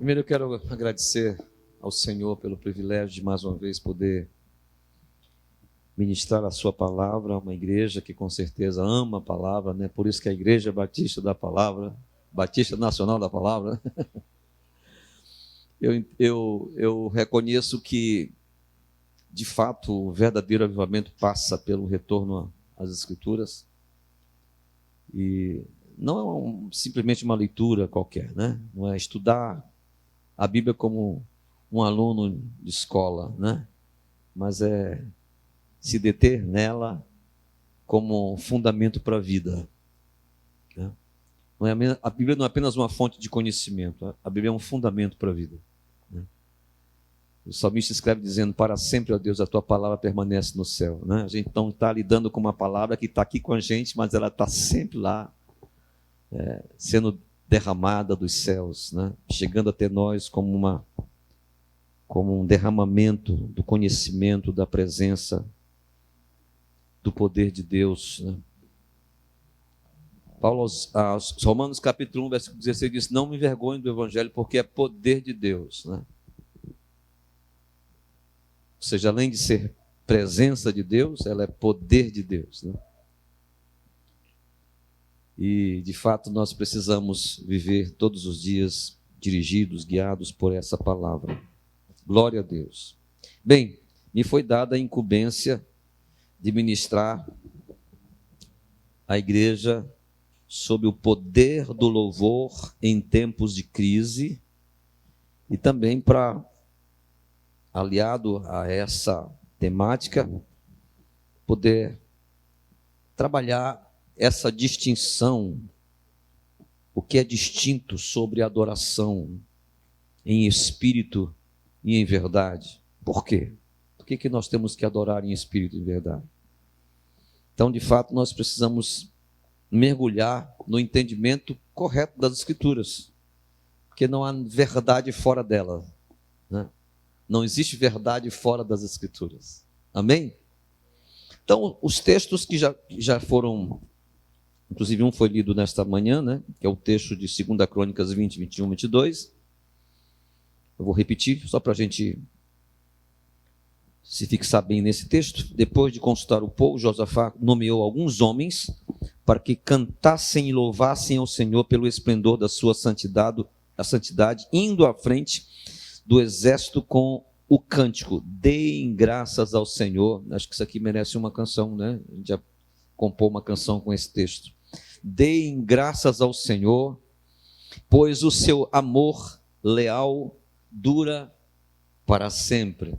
Primeiro eu quero agradecer ao Senhor pelo privilégio de mais uma vez poder ministrar a sua palavra a uma igreja que com certeza ama a palavra, né? Por isso que a Igreja Batista da Palavra, Batista Nacional da Palavra, eu reconheço que, de fato, o verdadeiro avivamento passa pelo retorno às Escrituras e não é simplesmente uma leitura qualquer, né? Não é estudar a Bíblia como um aluno de escola, né? Mas é se deter nela como fundamento para a vida. Né? A Bíblia não é apenas uma fonte de conhecimento, a Bíblia é um fundamento para a vida. Né? O salmista escreve dizendo: para sempre, ó Deus, a tua palavra permanece no céu. Né? A gente não está lidando com uma palavra que está aqui com a gente, mas ela está sempre lá, sendo derramada dos céus, né? Chegando até nós como um derramamento do conhecimento, da presença, do poder de Deus. Né? Paulo, aos Romanos capítulo 1, versículo 16, diz: não me envergonhe do Evangelho, porque é poder de Deus. Né? Ou seja, além de ser presença de Deus, ela é poder de Deus. Né? E, de fato, nós precisamos viver todos os dias dirigidos, guiados por essa palavra. Glória a Deus. Bem, me foi dada a incumbência de ministrar à igreja sobre o poder do louvor em tempos de crise e também aliado a essa temática, poder trabalhar essa distinção, o que é distinto sobre a adoração em espírito e em verdade. Por quê? Por que nós temos que adorar em espírito e em verdade? Então, de fato, nós precisamos mergulhar no entendimento correto das Escrituras, porque não há verdade fora dela. Né? Não existe verdade fora das Escrituras. Amém? Então, os textos que já foram, inclusive um foi lido nesta manhã, né? Que é o texto de 2 Crônicas 20, 21, 22. Eu vou repetir, só para a gente se fixar bem nesse texto. Depois de consultar o povo, Josafá nomeou alguns homens para que cantassem e louvassem ao Senhor pelo esplendor da sua santidade, indo à frente do exército com o cântico: deem graças ao Senhor. Acho que isso aqui merece uma canção, né? A gente já compôs uma canção com esse texto. Deem graças ao Senhor, pois o seu amor leal dura para sempre.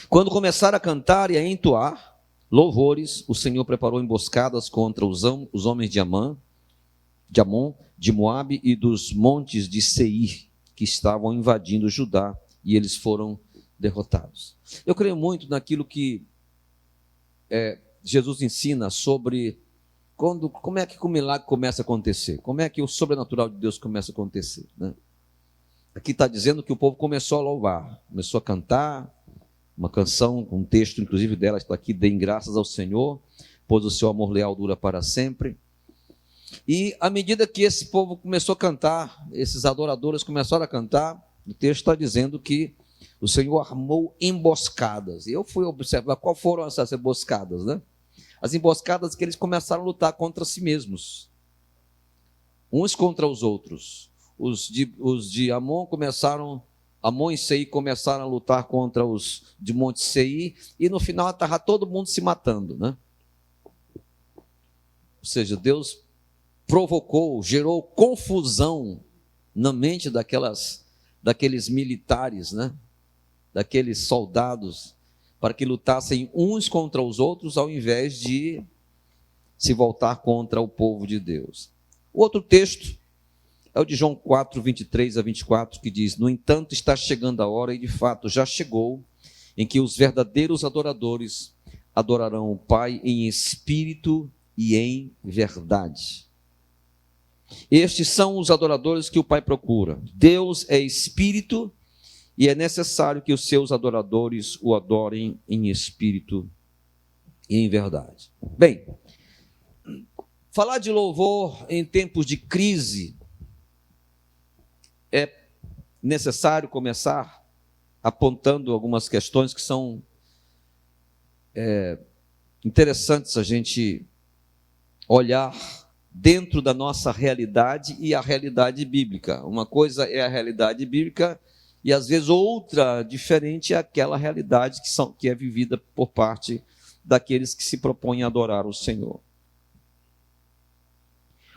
Quando começaram a cantar e a entoar louvores, o Senhor preparou emboscadas contra os homens de Amon, de Moabe e dos montes de Seir, que estavam invadindo Judá, e eles foram derrotados. Eu creio muito naquilo que Jesus ensina sobre como é que o milagre começa a acontecer, como é que o sobrenatural de Deus começa a acontecer. Né? Aqui está dizendo que o povo começou a louvar, começou a cantar, uma canção, um texto inclusive dela está aqui: deem graças ao Senhor, pois o seu amor leal dura para sempre. E à medida que esse povo começou a cantar, esses adoradores começaram a cantar, o texto está dizendo que o Senhor armou emboscadas. E eu fui observar qual foram essas emboscadas, né? As emboscadas que eles começaram a lutar contra si mesmos, uns contra os outros. Os de Amon e Seir começaram a lutar contra os de Monte Seir, e no final estava todo mundo se matando, né? Ou seja, Deus gerou confusão na mente daqueles militares, né? Daqueles soldados, para que lutassem uns contra os outros, ao invés de se voltar contra o povo de Deus. O outro texto é o de João 4, 23 a 24, que diz: no entanto, está chegando a hora, e de fato já chegou, em que os verdadeiros adoradores adorarão o Pai em espírito e em verdade. Estes são os adoradores que o Pai procura. Deus é espírito, e é necessário que os seus adoradores o adorem em espírito e em verdade. Bem, falar de louvor em tempos de crise é necessário começar apontando algumas questões que são interessantes a gente olhar dentro da nossa realidade e a realidade bíblica. Uma coisa é a realidade bíblica e, às vezes, outra diferente é aquela realidade que é vivida por parte daqueles que se propõem a adorar o Senhor.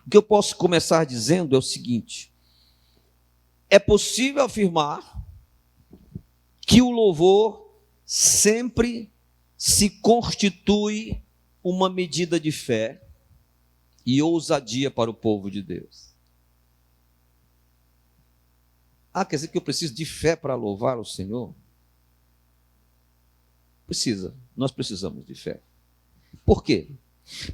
O que eu posso começar dizendo é o seguinte: é possível afirmar que o louvor sempre se constitui uma medida de fé e ousadia para o povo de Deus. Quer dizer que eu preciso de fé para louvar o Senhor? Precisa, nós precisamos de fé. Por quê?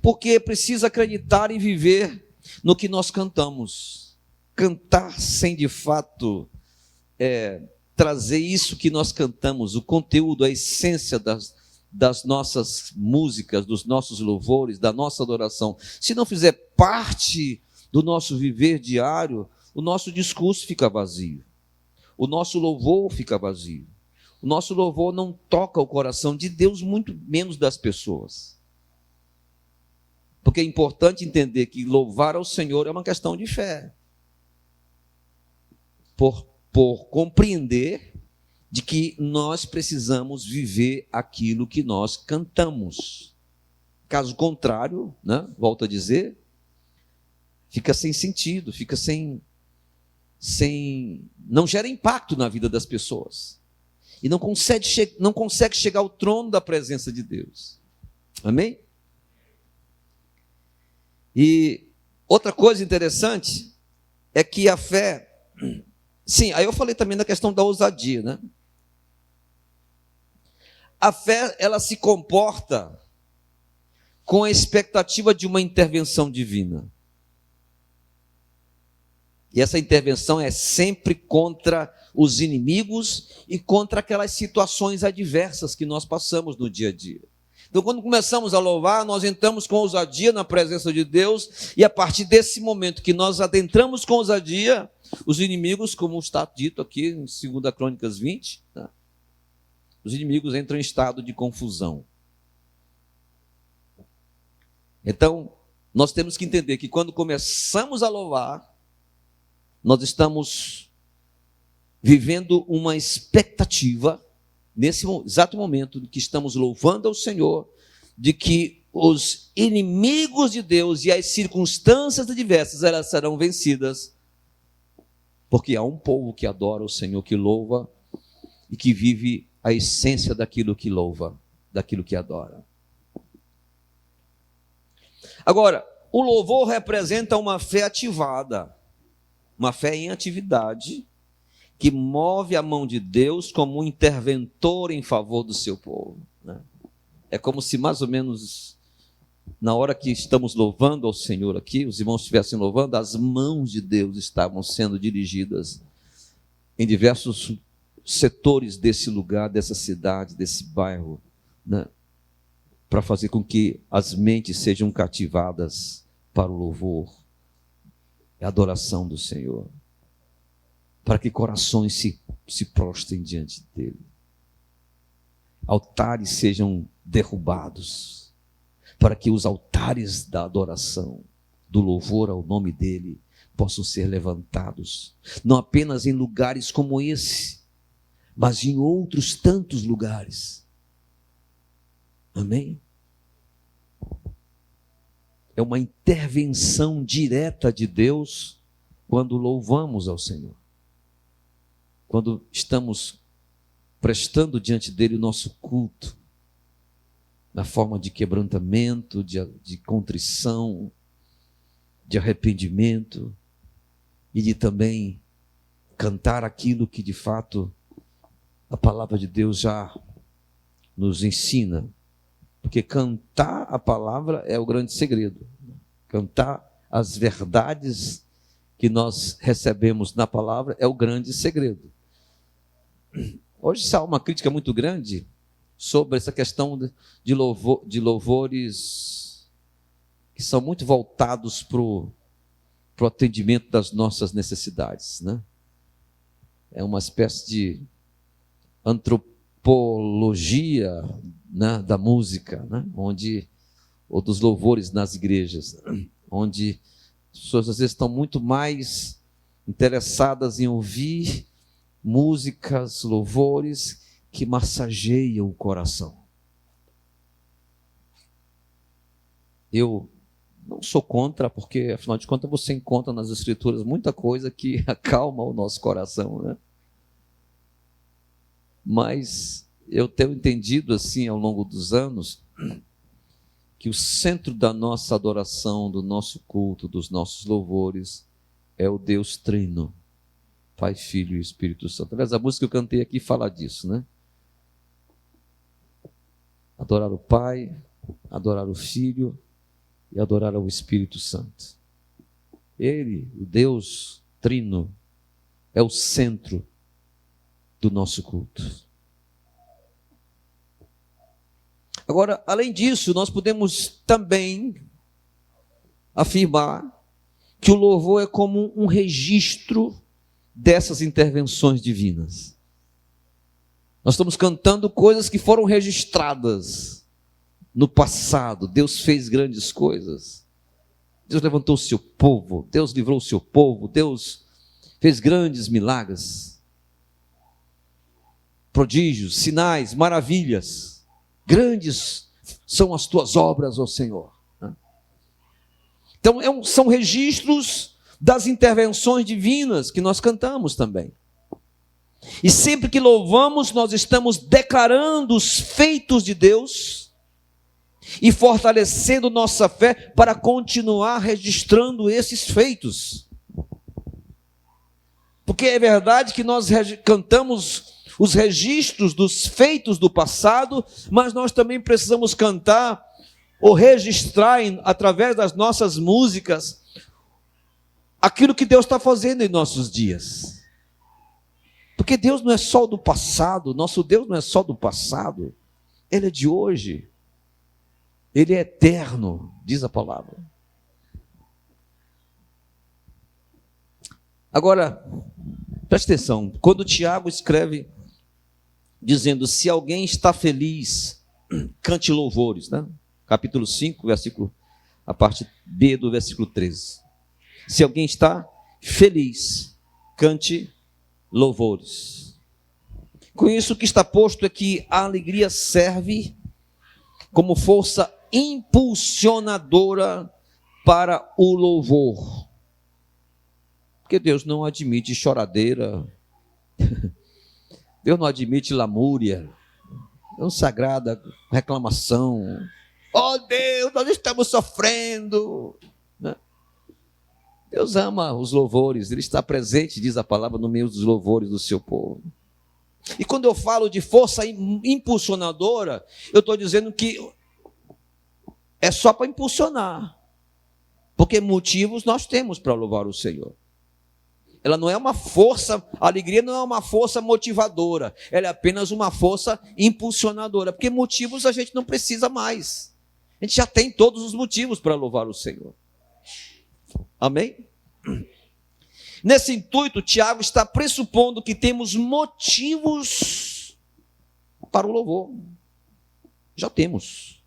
Porque precisa acreditar e viver no que nós cantamos. Cantar sem de fato trazer isso que nós cantamos, o conteúdo, a essência das nossas músicas, dos nossos louvores, da nossa adoração. Se não fizer parte do nosso viver diário, o nosso discurso fica vazio. O nosso louvor fica vazio. O nosso louvor não toca o coração de Deus, muito menos das pessoas. Porque é importante entender que louvar ao Senhor é uma questão de fé. Por compreender de que nós precisamos viver aquilo que nós cantamos. Caso contrário, volto a dizer, fica sem sentido, fica não gera impacto na vida das pessoas. E não consegue chegar ao trono da presença de Deus. Amém? E outra coisa interessante é que a fé... Sim, aí eu falei também da questão da ousadia, A fé, ela se comporta com a expectativa de uma intervenção divina. E essa intervenção é sempre contra os inimigos e contra aquelas situações adversas que nós passamos no dia a dia. Então, quando começamos a louvar, nós entramos com ousadia na presença de Deus, e a partir desse momento que nós adentramos com ousadia, os inimigos, como está dito aqui em 2 Crônicas 20, os inimigos entram em estado de confusão. Então, nós temos que entender que quando começamos a louvar, nós estamos vivendo uma expectativa, nesse exato momento em que estamos louvando ao Senhor, de que os inimigos de Deus e as circunstâncias adversas, elas serão vencidas, porque há um povo que adora o Senhor, que louva e que vive a essência daquilo que louva, daquilo que adora. Agora, o louvor representa uma fé ativada, uma fé em atividade, que move a mão de Deus como um interventor em favor do seu povo. É como se mais ou menos, na hora que estamos louvando ao Senhor aqui, os irmãos estivessem louvando, as mãos de Deus estavam sendo dirigidas em diversos setores desse lugar, dessa cidade, desse bairro, para fazer com que as mentes sejam cativadas para o louvor e a adoração do Senhor, para que corações se prostrem diante dele, altares sejam derrubados, para que os altares da adoração, do louvor ao nome dele, possam ser levantados, não apenas em lugares como esse, mas em outros tantos lugares. Amém? É uma intervenção direta de Deus quando louvamos ao Senhor. Quando estamos prestando diante dele o nosso culto, na forma de quebrantamento, de contrição, de arrependimento, e de também cantar aquilo que de fato a palavra de Deus já nos ensina. Porque cantar a palavra é o grande segredo. Cantar as verdades que nós recebemos na palavra é o grande segredo. Hoje há uma crítica muito grande sobre essa questão de louvores que são muito voltados para o atendimento das nossas necessidades, é uma espécie de antropologia, né, da música, né, ou dos louvores nas igrejas, onde as pessoas às vezes estão muito mais interessadas em ouvir músicas, louvores que massageiam o coração. Eu não sou contra, porque afinal de contas você encontra nas Escrituras muita coisa que acalma o nosso coração, né? Mas eu tenho entendido assim ao longo dos anos que o centro da nossa adoração, do nosso culto, dos nossos louvores é o Deus Trino, Pai, Filho e Espírito Santo. Aliás, a música que eu cantei aqui fala disso, né? Adorar o Pai, adorar o Filho e adorar ao Espírito Santo. Ele, o Deus Trino, é o centro do nosso culto. Agora, além disso, nós podemos também afirmar que o louvor é como um registro dessas intervenções divinas. Nós estamos cantando coisas que foram registradas no passado. Deus fez grandes coisas. Deus levantou o seu povo. Deus livrou o seu povo. Deus fez grandes milagres, prodígios, sinais, maravilhas. Grandes são as tuas obras, ó Senhor. Então, são registros das intervenções divinas que nós cantamos também. E sempre que louvamos, nós estamos declarando os feitos de Deus e fortalecendo nossa fé para continuar registrando esses feitos. Porque é verdade que nós cantamos os registros dos feitos do passado, mas nós também precisamos cantar ou registrar através das nossas músicas aquilo que Deus está fazendo em nossos dias. Porque Deus não é só do passado, nosso Deus não é só do passado, Ele é de hoje, Ele é eterno, diz a palavra. Agora, preste atenção, quando Tiago escreve dizendo, se alguém está feliz, cante louvores, né? Capítulo 5, a parte B do versículo 13. Se alguém está feliz, cante louvores. Com isso, o que está posto é que a alegria serve como força impulsionadora para o louvor. Porque Deus não admite choradeira, Deus não admite lamúria, não se agrada reclamação. Oh Deus, nós estamos sofrendo. Deus ama os louvores, Ele está presente, diz a palavra, no meio dos louvores do seu povo. E quando eu falo de força impulsionadora, eu estou dizendo que é só para impulsionar, porque motivos nós temos para louvar o Senhor. Ela não é uma força, a alegria não é uma força motivadora, ela é apenas uma força impulsionadora, porque motivos a gente não precisa mais. A gente já tem todos os motivos para louvar o Senhor. Amém? Nesse intuito, Tiago está pressupondo que temos motivos para o louvor. Já temos.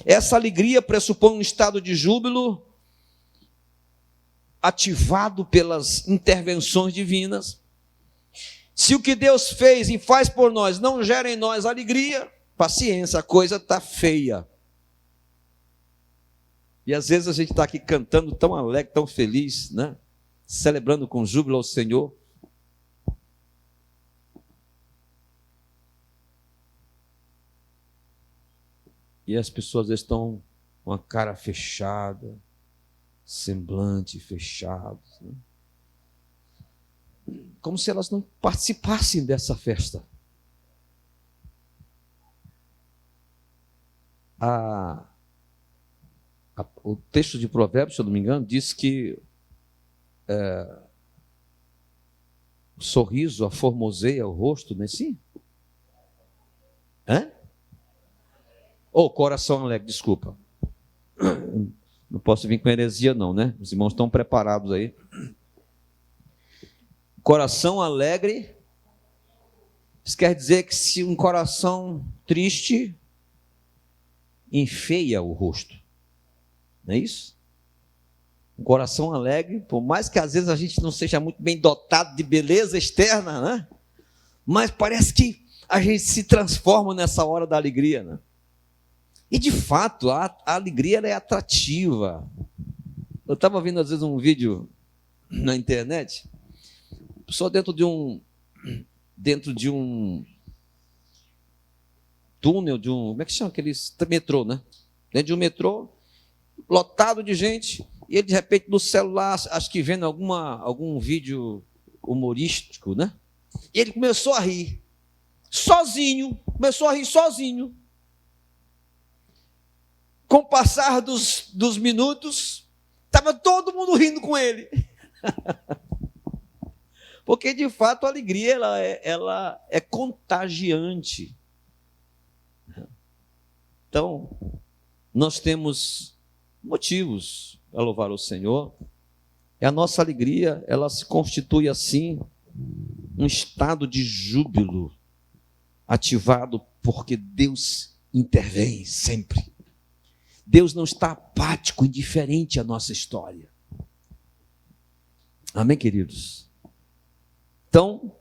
Essa alegria pressupõe um estado de júbilo ativado pelas intervenções divinas. Se o que Deus fez e faz por nós não gera em nós alegria, paciência, a coisa está feia. E às vezes a gente está aqui cantando tão alegre, tão feliz, né? Celebrando com júbilo ao Senhor. E as pessoas estão com a cara fechada, semblante fechado, né? Como se elas não participassem dessa festa. O texto de Provérbios, se eu não me engano, diz que o sorriso aformoseia o rosto, não é assim? Coração alegre, desculpa. Não posso vir com heresia não, né? Os irmãos estão preparados aí. Coração alegre, isso quer dizer que se um coração triste enfeia o rosto, não é isso? Um coração alegre, por mais que às vezes a gente não seja muito bem dotado de beleza externa, né? Mas parece que a gente se transforma nessa hora da alegria, né? E de fato, a alegria ela é atrativa. Eu estava vendo às vezes um vídeo na internet, só dentro de um túnel, como é que chama aqueles metrô, né? Dentro de um metrô, lotado de gente, e ele de repente no celular, acho que vendo algum vídeo humorístico, né? E ele começou a rir, sozinho. Com o passar dos minutos, estava todo mundo rindo com ele. Porque, de fato, a alegria ela é contagiante. Então, nós temos motivos para louvar o Senhor. E a nossa alegria, ela se constitui assim, um estado de júbilo, ativado porque Deus intervém sempre. Deus não está apático, indiferente à nossa história. Amém, queridos? Então,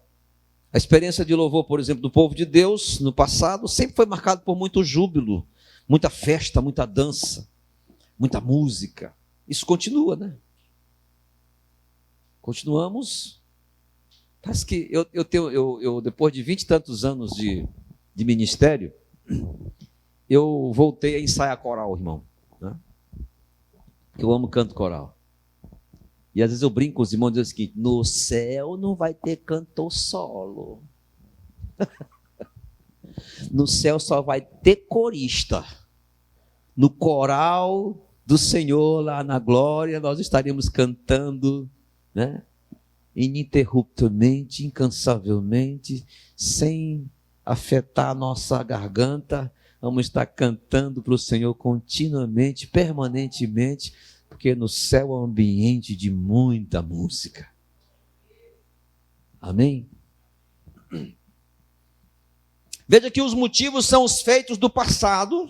a experiência de louvor, por exemplo, do povo de Deus no passado, sempre foi marcado por muito júbilo, muita festa, muita dança, muita música. Isso continua, né? Continuamos. Parece que eu depois de 20 e tantos anos de ministério, eu voltei a ensaiar coral, irmão, né? Eu amo canto coral. E às vezes eu brinco com os irmãos e digo o seguinte: no céu não vai ter cantor solo. No céu só vai ter corista. No coral do Senhor, lá na glória, nós estaremos cantando, né? Ininterruptamente, incansavelmente, sem afetar a nossa garganta. Vamos estar cantando para o Senhor continuamente, permanentemente, porque no céu é um ambiente de muita música. Amém? Veja que os motivos são os feitos do passado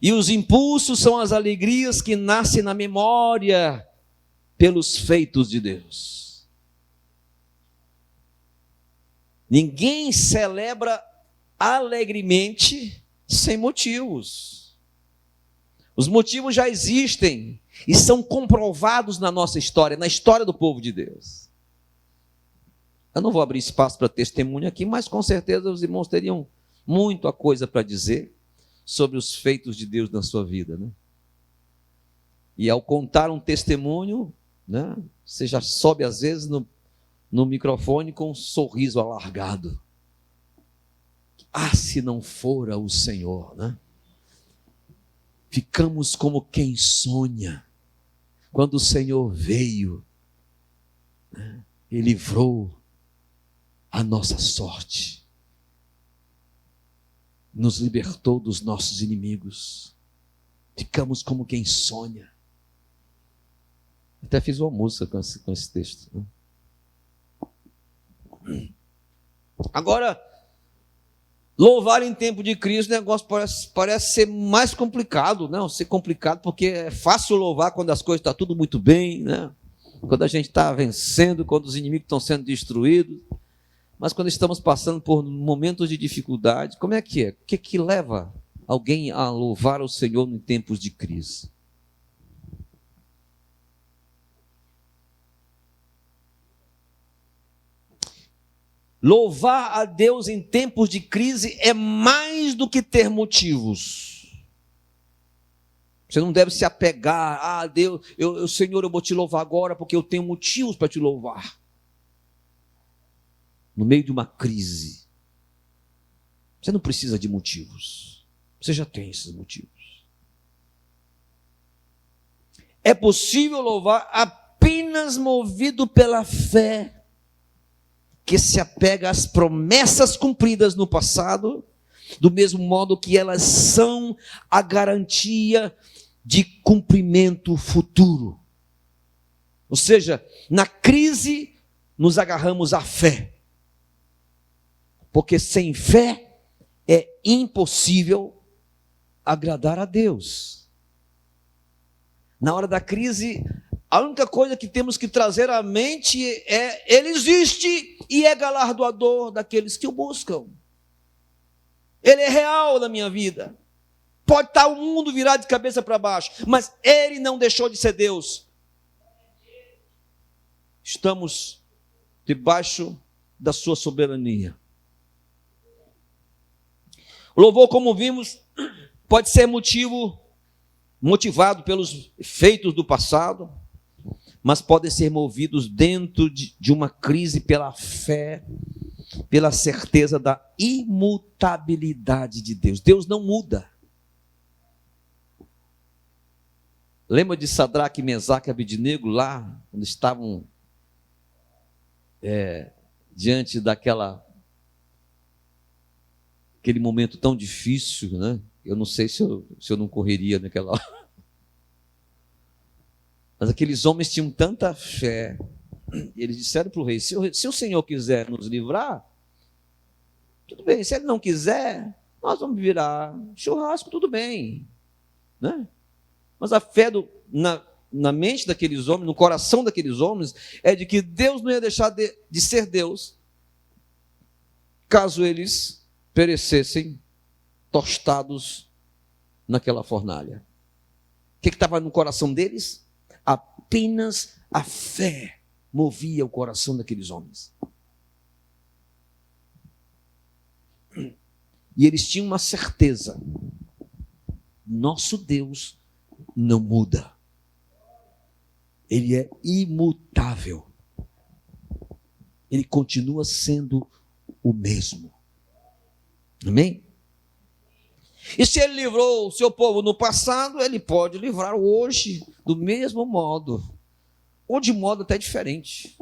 e os impulsos são as alegrias que nascem na memória pelos feitos de Deus. Ninguém celebra alegremente sem motivos. Os motivos já existem e são comprovados na nossa história, na história do povo de Deus. Eu não vou abrir espaço para testemunho aqui, mas com certeza os irmãos teriam muita coisa para dizer sobre os feitos de Deus na sua vida, né? E ao contar um testemunho, né, você já sobe às vezes no microfone com um sorriso alargado. Ah, se não fora o Senhor, né? Ficamos como quem sonha. Quando o Senhor veio, né, e livrou a nossa sorte, nos libertou dos nossos inimigos. Ficamos como quem sonha. Até fiz uma música com esse texto, né? Agora, louvar em tempo de crise, o negócio parece ser mais complicado, não? Ser complicado porque é fácil louvar quando as coisas estão tudo muito bem, né? Quando a gente está vencendo, quando os inimigos estão sendo destruídos. Mas quando estamos passando por momentos de dificuldade, como é? O que leva alguém a louvar o Senhor em tempos de crise? Louvar a Deus em tempos de crise é mais do que ter motivos. Você não deve se apegar, ah, Deus, Senhor, eu vou te louvar agora porque eu tenho motivos para te louvar. No meio de uma crise, você não precisa de motivos. Você já tem esses motivos. É possível louvar apenas movido pela fé, que se apega às promessas cumpridas no passado, do mesmo modo que elas são a garantia de cumprimento futuro. Ou seja, na crise, nos agarramos à fé. Porque sem fé é impossível agradar a Deus. Na hora da crise, a única coisa que temos que trazer à mente é: Ele existe e é galardoador daqueles que o buscam. Ele é real na minha vida. Pode estar o mundo virado de cabeça para baixo, mas Ele não deixou de ser Deus. Estamos debaixo da sua soberania. O louvor, como vimos, pode ser motivado pelos feitos do passado, mas podem ser movidos dentro de uma crise pela fé, pela certeza da imutabilidade de Deus. Deus não muda. Lembra de Sadraque, Mesaque e Abednego lá, quando estavam diante daquele momento tão difícil, né? Eu não sei se eu não correria naquela hora. Mas aqueles homens tinham tanta fé. E eles disseram para o rei: se o Senhor quiser nos livrar, tudo bem. Se Ele não quiser, nós vamos virar churrasco, tudo bem, né? Mas a fé na mente daqueles homens, no coração daqueles homens, é de que Deus não ia deixar de ser Deus caso eles perecessem tostados naquela fornalha. O que estava no coração deles? Apenas a fé movia o coração daqueles homens. E eles tinham uma certeza: nosso Deus não muda. Ele é imutável. Ele continua sendo o mesmo. Amém? E se Ele livrou o seu povo no passado, Ele pode livrar hoje do mesmo modo, ou de modo até diferente.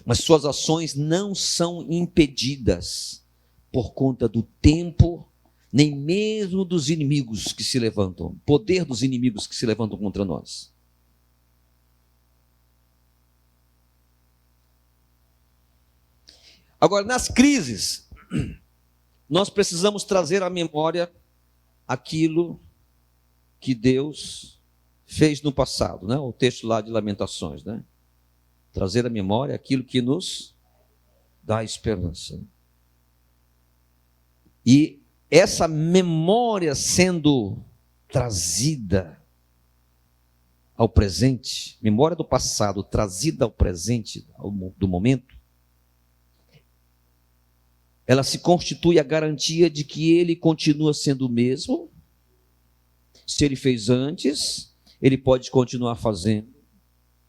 Mas suas ações não são impedidas por conta do tempo, nem mesmo dos inimigos que se levantam, poder dos inimigos que se levantam contra nós. Agora, nas crises, nós precisamos trazer à memória aquilo que Deus fez no passado, né? O texto lá de Lamentações, né? Trazer à memória aquilo que nos dá esperança. E essa memória sendo trazida ao presente, memória do passado trazida ao presente, do momento, ela se constitui a garantia de que Ele continua sendo o mesmo. Se Ele fez antes, Ele pode continuar fazendo,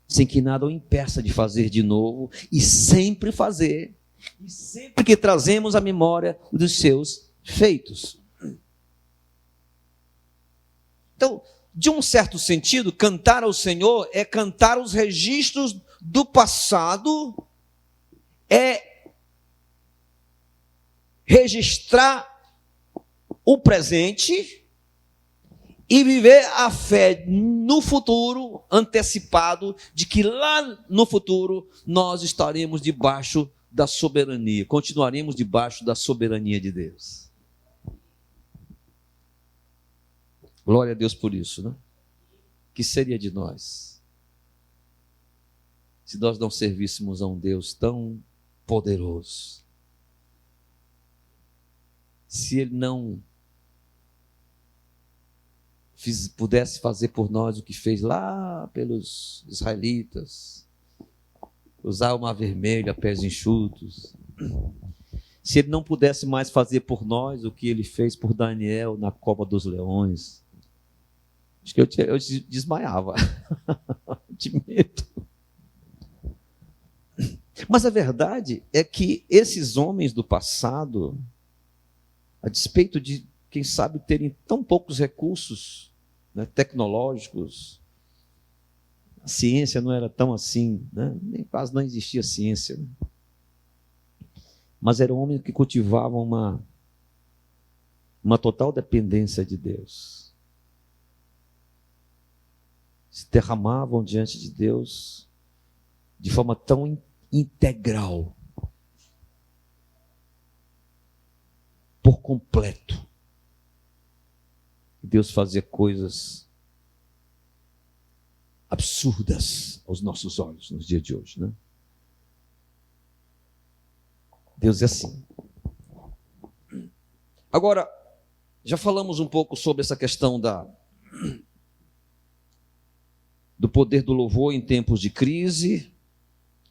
sem que nada o impeça de fazer de novo, e sempre fazer, e sempre que trazemos a memória dos seus feitos. Então, de um certo sentido, cantar ao Senhor é cantar os registros do passado, é registrar o presente e viver a fé no futuro, antecipado de que lá no futuro nós estaremos debaixo da soberania, continuaremos debaixo da soberania de Deus. Glória a Deus por isso, né? Que seria de nós se nós não servíssemos a um Deus tão poderoso? Se Ele não pudesse fazer por nós o que fez lá pelos israelitas, usar o mar vermelho a pés enxutos, se Ele não pudesse mais fazer por nós o que Ele fez por Daniel na cova dos leões, acho que eu desmaiava de medo. Mas a verdade é que esses homens do passado, a despeito de, quem sabe, terem tão poucos recursos, né, tecnológicos, a ciência não era tão assim, né? Nem quase não existia ciência, né? Mas eram homens que cultivavam uma total dependência de Deus. Se derramavam diante de Deus de forma tão integral, por completo. Deus fazia coisas absurdas aos nossos olhos nos dias de hoje, né? Deus é assim. Agora, já falamos um pouco sobre essa questão do poder do louvor em tempos de crise.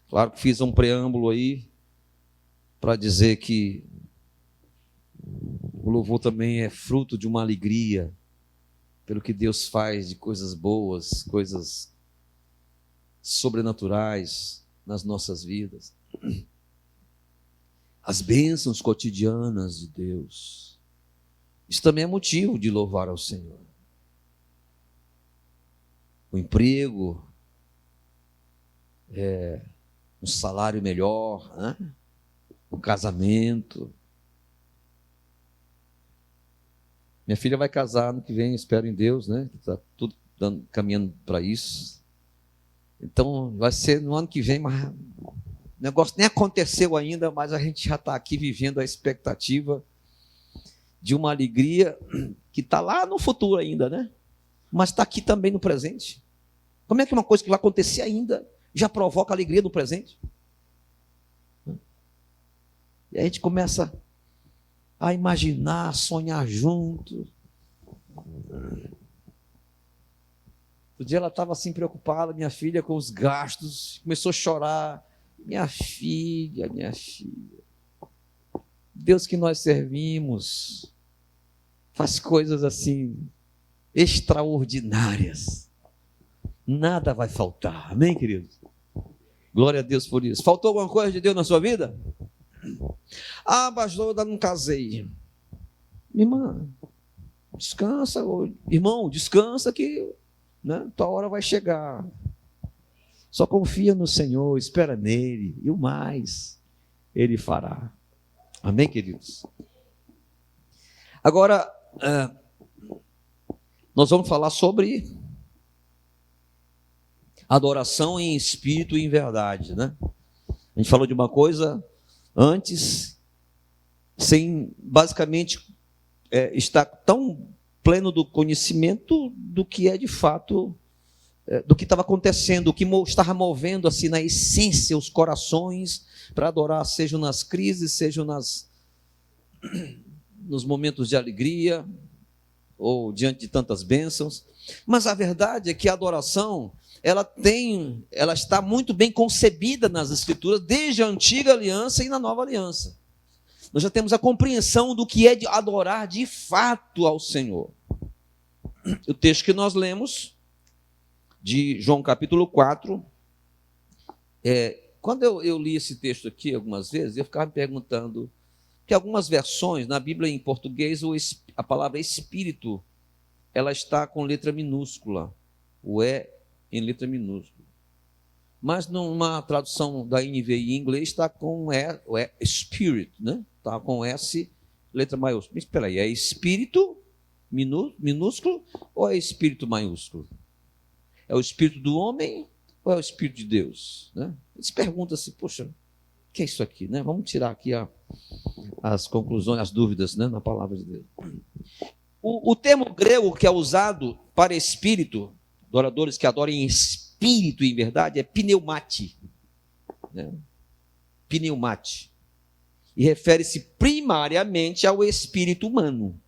Claro que fiz um preâmbulo aí para dizer que o louvor também é fruto de uma alegria pelo que Deus faz de coisas boas, coisas sobrenaturais nas nossas vidas. As bênçãos cotidianas de Deus. Isso também é motivo de louvar ao Senhor. O emprego, um salário melhor, né? O casamento. Minha filha vai casar ano que vem, espero em Deus, né? Está tudo caminhando para isso. Então, vai ser no ano que vem, mas o negócio nem aconteceu ainda, mas a gente já está aqui vivendo a expectativa de uma alegria que está lá no futuro ainda, né? Mas está aqui também no presente. Como é que uma coisa que vai acontecer ainda já provoca alegria no presente? E a gente começa a imaginar, a sonhar junto. Outro dia ela estava assim preocupada, minha filha, com os gastos, começou a chorar. Minha filha. Deus que nós servimos faz coisas assim extraordinárias. Nada vai faltar. Amém, queridos? Glória a Deus por isso. Faltou alguma coisa de Deus na sua vida? Ah, pastor, eu ainda não casei. Irmã, descansa. Irmão, descansa que, né, tua hora vai chegar. Só confia no Senhor, espera nele, e o mais Ele fará. Amém, queridos? Agora, nós vamos falar sobre adoração em espírito e em verdade, né? A gente falou de uma coisa antes, sem basicamente estar tão pleno do conhecimento do que é de fato, do que estava acontecendo, o que estava movendo assim na essência os corações para adorar, seja nas crises, seja nos momentos de alegria ou diante de tantas bênçãos. Mas a verdade é que a adoração ela está muito bem concebida nas Escrituras, desde a antiga aliança e na nova aliança. Nós já temos a compreensão do que é de adorar de fato ao Senhor. O texto que nós lemos, de João capítulo 4, quando eu li esse texto aqui algumas vezes, eu ficava me perguntando, que algumas versões, na Bíblia em português, a palavra espírito, ela está com letra minúscula, o em letra minúscula. Mas numa tradução da NVI em inglês está com spirit, né? Está com S, letra maiúscula. Mas espera aí, é espírito minúsculo ou é espírito maiúsculo? É o espírito do homem ou é o espírito de Deus? Né? Eles perguntam-se, poxa, o que é isso aqui? Né? Vamos tirar aqui as conclusões, as dúvidas, né, na palavra de Deus. O termo grego que é usado para espírito, adoradores que adoram em espírito e em verdade, é pneumate. Né? Pneumate. E refere-se primariamente ao espírito humano,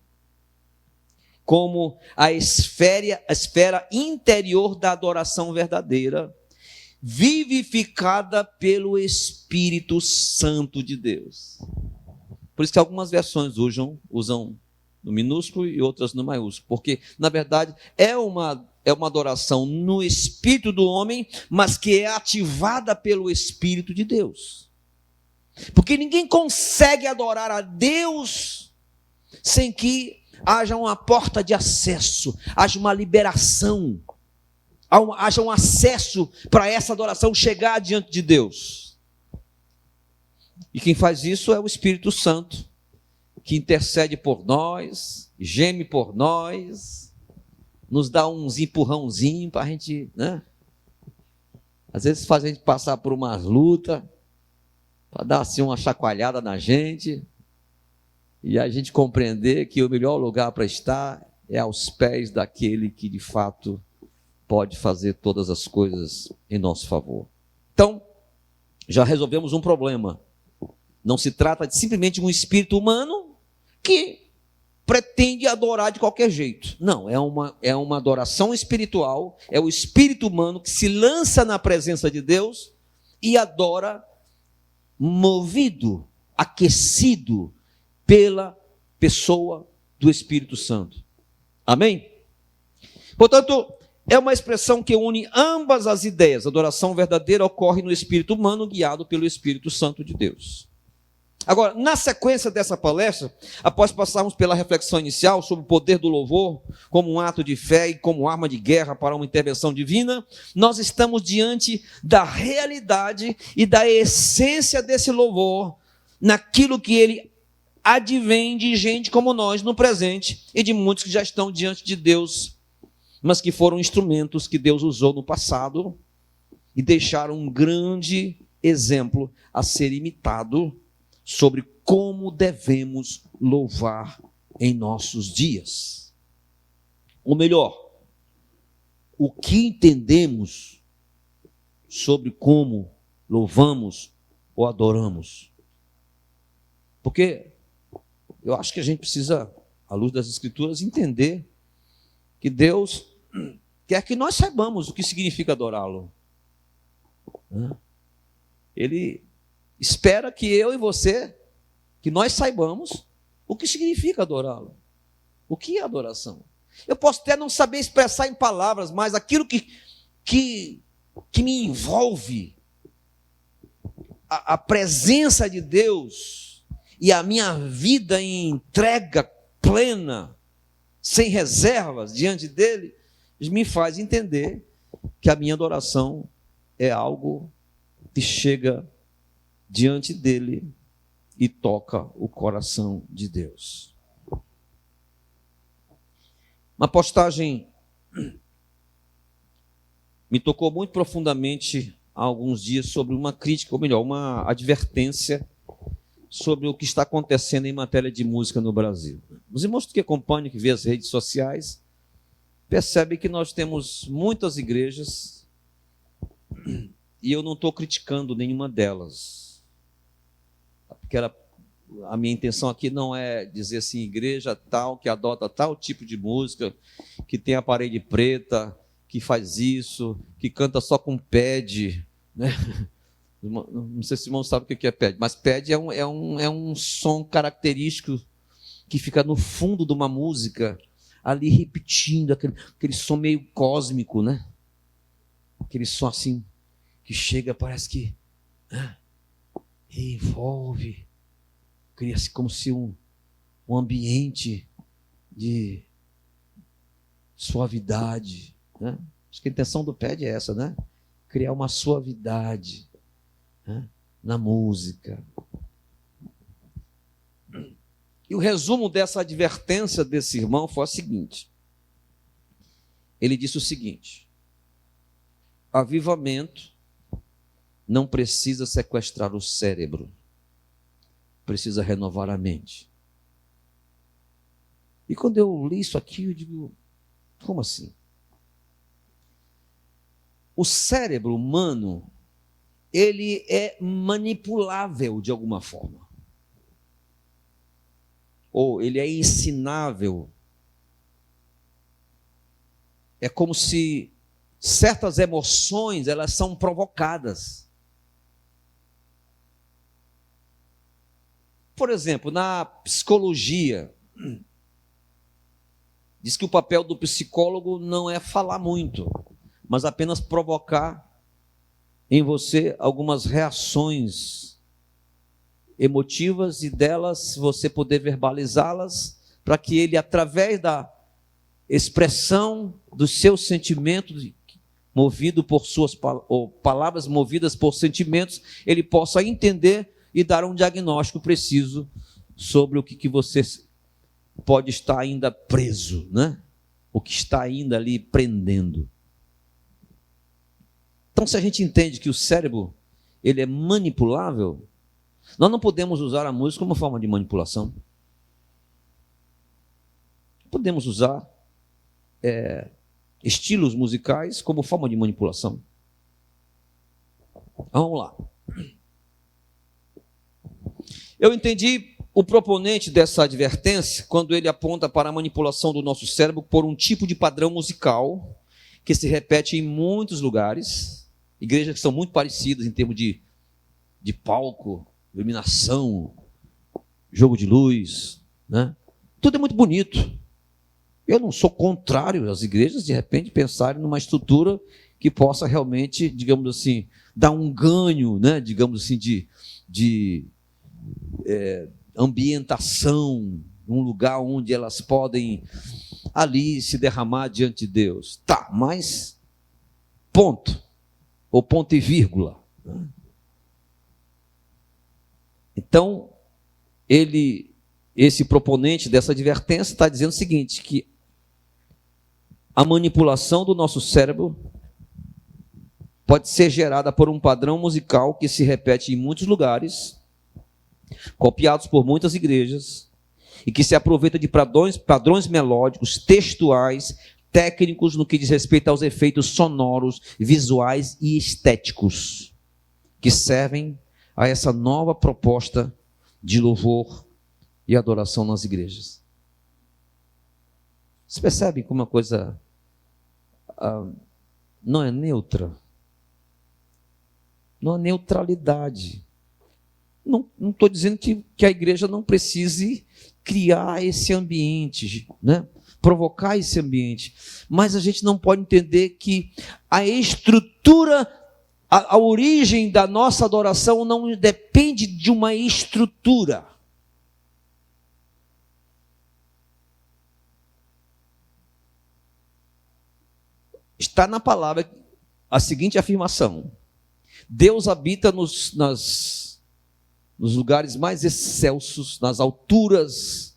como a esfera interior da adoração verdadeira, vivificada pelo Espírito Santo de Deus. Por isso que algumas versões usam no minúsculo e outras no maiúsculo, porque, na verdade, é uma adoração no espírito do homem, mas que é ativada pelo Espírito de Deus. Porque ninguém consegue adorar a Deus sem que haja uma porta de acesso, haja uma liberação, haja um acesso para essa adoração chegar diante de Deus. E quem faz isso é o Espírito Santo, que intercede por nós, geme por nós, nos dá uns empurrãozinhos para a gente, né? Às vezes faz a gente passar por umas lutas, para dar assim uma chacoalhada na gente e a gente compreender que o melhor lugar para estar é aos pés daquele que de fato pode fazer todas as coisas em nosso favor. Então, já resolvemos um problema. Não se trata de simplesmente um espírito humano que pretende adorar de qualquer jeito. Não, é uma adoração espiritual, é o espírito humano que se lança na presença de Deus e adora movido, aquecido pela pessoa do Espírito Santo. Amém? Portanto, é uma expressão que une ambas as ideias. A adoração verdadeira ocorre no espírito humano, guiado pelo Espírito Santo de Deus. Agora, na sequência dessa palestra, após passarmos pela reflexão inicial sobre o poder do louvor como um ato de fé e como arma de guerra para uma intervenção divina, nós estamos diante da realidade e da essência desse louvor, naquilo que ele advém de gente como nós no presente e de muitos que já estão diante de Deus, mas que foram instrumentos que Deus usou no passado e deixaram um grande exemplo a ser imitado sobre como devemos louvar em nossos dias. Ou melhor, o que entendemos sobre como louvamos ou adoramos. Porque eu acho que a gente precisa, à luz das Escrituras, entender que Deus quer que nós saibamos o que significa adorá-lo. Ele espera que eu e você, que nós saibamos o que significa adorá-lo. O que é adoração? Eu posso até não saber expressar em palavras, mas aquilo que me envolve, a presença de Deus e a minha vida em entrega plena, sem reservas diante dele, me faz entender que a minha adoração é algo que chega diante dele e toca o coração de Deus. Uma postagem me tocou muito profundamente há alguns dias sobre uma crítica, ou melhor, uma advertência sobre o que está acontecendo em matéria de música no Brasil. Os irmãos que acompanham, que vê as redes sociais, percebem que nós temos muitas igrejas e eu não estou criticando nenhuma delas. Porque a minha intenção aqui não é dizer assim, igreja tal, que adota tal tipo de música, que tem a parede preta, que faz isso, que canta só com pad, né? Não sei se o irmão sabe o que é pad, mas pad é um som característico que fica no fundo de uma música, ali repetindo, aquele som meio cósmico, né? Aquele som assim, que chega, parece que envolve, cria-se como se um ambiente de suavidade, né? Acho que a intenção do pad é essa, né? Criar uma suavidade, né, na música. E o resumo dessa advertência desse irmão foi o seguinte. Ele disse o seguinte: avivamento não precisa sequestrar o cérebro, precisa renovar a mente. E quando eu li isso aqui, eu digo, como assim? O cérebro humano, ele é manipulável de alguma forma. Ou ele é ensinável. É como se certas emoções, elas são provocadas. Por exemplo, na psicologia, diz que o papel do psicólogo não é falar muito, mas apenas provocar em você algumas reações emotivas e delas você poder verbalizá-las para que ele, através da expressão dos seus sentimentos, movido por suas ou palavras movidas por sentimentos, ele possa entender e dar um diagnóstico preciso sobre o que você pode estar ainda preso, né? O que está ainda ali prendendo. Então, se a gente entende que o cérebro ele é manipulável, Nós não podemos usar a música como forma de manipulação. Podemos usar estilos musicais como forma de manipulação. Vamos lá. Eu entendi o proponente dessa advertência quando ele aponta para a manipulação do nosso cérebro por um tipo de padrão musical que se repete em muitos lugares, igrejas que são muito parecidas em termos de palco, iluminação, jogo de luz, né? Tudo é muito bonito. Eu não sou contrário às igrejas, de repente, pensarem numa estrutura que possa realmente, digamos assim, dar um ganho, né? Digamos assim, de ambientação, um lugar onde elas podem ali se derramar diante de Deus. Tá, mas ponto, ou ponto e vírgula, né? Então, esse proponente dessa advertência está dizendo o seguinte, que a manipulação do nosso cérebro pode ser gerada por um padrão musical que se repete em muitos lugares, copiados por muitas igrejas, e que se aproveita de padrões melódicos, textuais, técnicos no que diz respeito aos efeitos sonoros, visuais e estéticos, que servem a essa nova proposta de louvor e adoração nas igrejas. Você percebe como uma coisa não é neutra? Não há neutralidade. Não estou dizendo que a igreja não precise criar esse ambiente, né? Provocar esse ambiente, mas a gente não pode entender que a estrutura, a origem da nossa adoração não depende de uma estrutura. Está na palavra a seguinte afirmação: Deus habita nos lugares mais excelsos, nas alturas,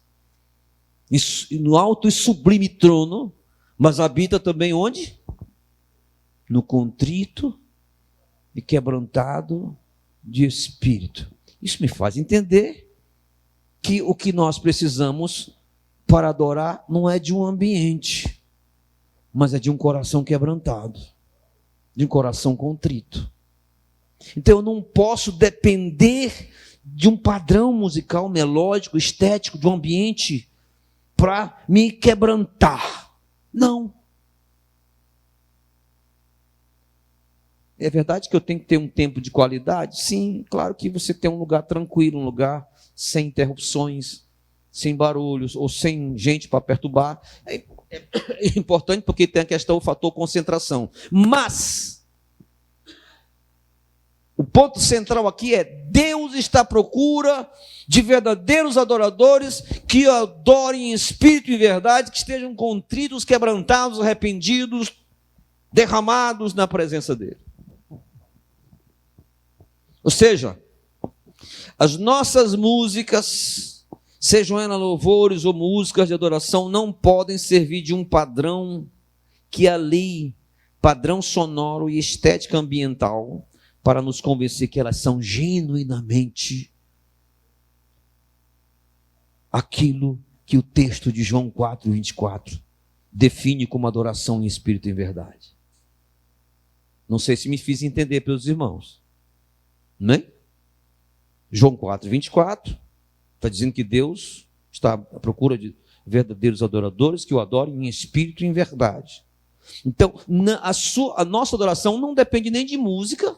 no alto e sublime trono, mas habita também onde? No contrito e quebrantado de espírito. Isso me faz entender que o que nós precisamos para adorar não é de um ambiente, mas é de um coração quebrantado, de um coração contrito. Então eu não posso depender de um padrão musical, melódico, estético, de um ambiente para me quebrantar. Não. É verdade que eu tenho que ter um tempo de qualidade? Sim, claro que você tem um lugar tranquilo, um lugar sem interrupções, sem barulhos, ou sem gente para perturbar. É importante porque tem a questão, o fator concentração. Mas o ponto central aqui é: Deus está à procura de verdadeiros adoradores que adorem em espírito e verdade, que estejam contritos, quebrantados, arrependidos, derramados na presença dele. Ou seja, as nossas músicas, sejam elas louvores ou músicas de adoração, não podem servir de um padrão que ali, padrão sonoro e estética ambiental, para nos convencer que elas são genuinamente aquilo que o texto de João 4:24 define como adoração em espírito e em verdade. Não sei se me fiz entender pelos irmãos, né? João 4:24 está dizendo que Deus está à procura de verdadeiros adoradores que o adorem em espírito e em verdade. Então, a nossa adoração não depende nem de música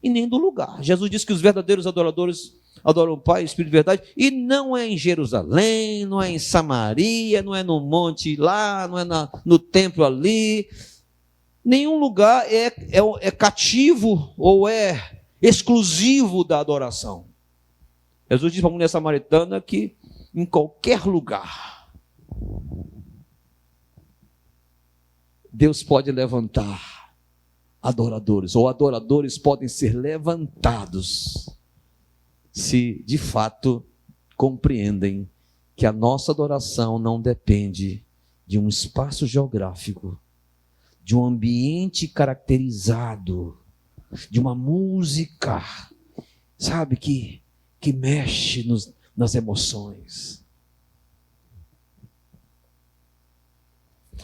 e nem do lugar. Jesus disse que os verdadeiros adoradores adoram o Pai, Espírito e verdade, e não é em Jerusalém, não é em Samaria, não é no monte lá, não é no templo ali. Nenhum lugar é cativo ou é exclusivo da adoração. Jesus disse para a mulher samaritana que em qualquer lugar Deus pode levantar adoradores, ou adoradores podem ser levantados, se de fato compreendem que a nossa adoração não depende de um espaço geográfico, de um ambiente caracterizado, de uma música, sabe, que que mexe nas emoções.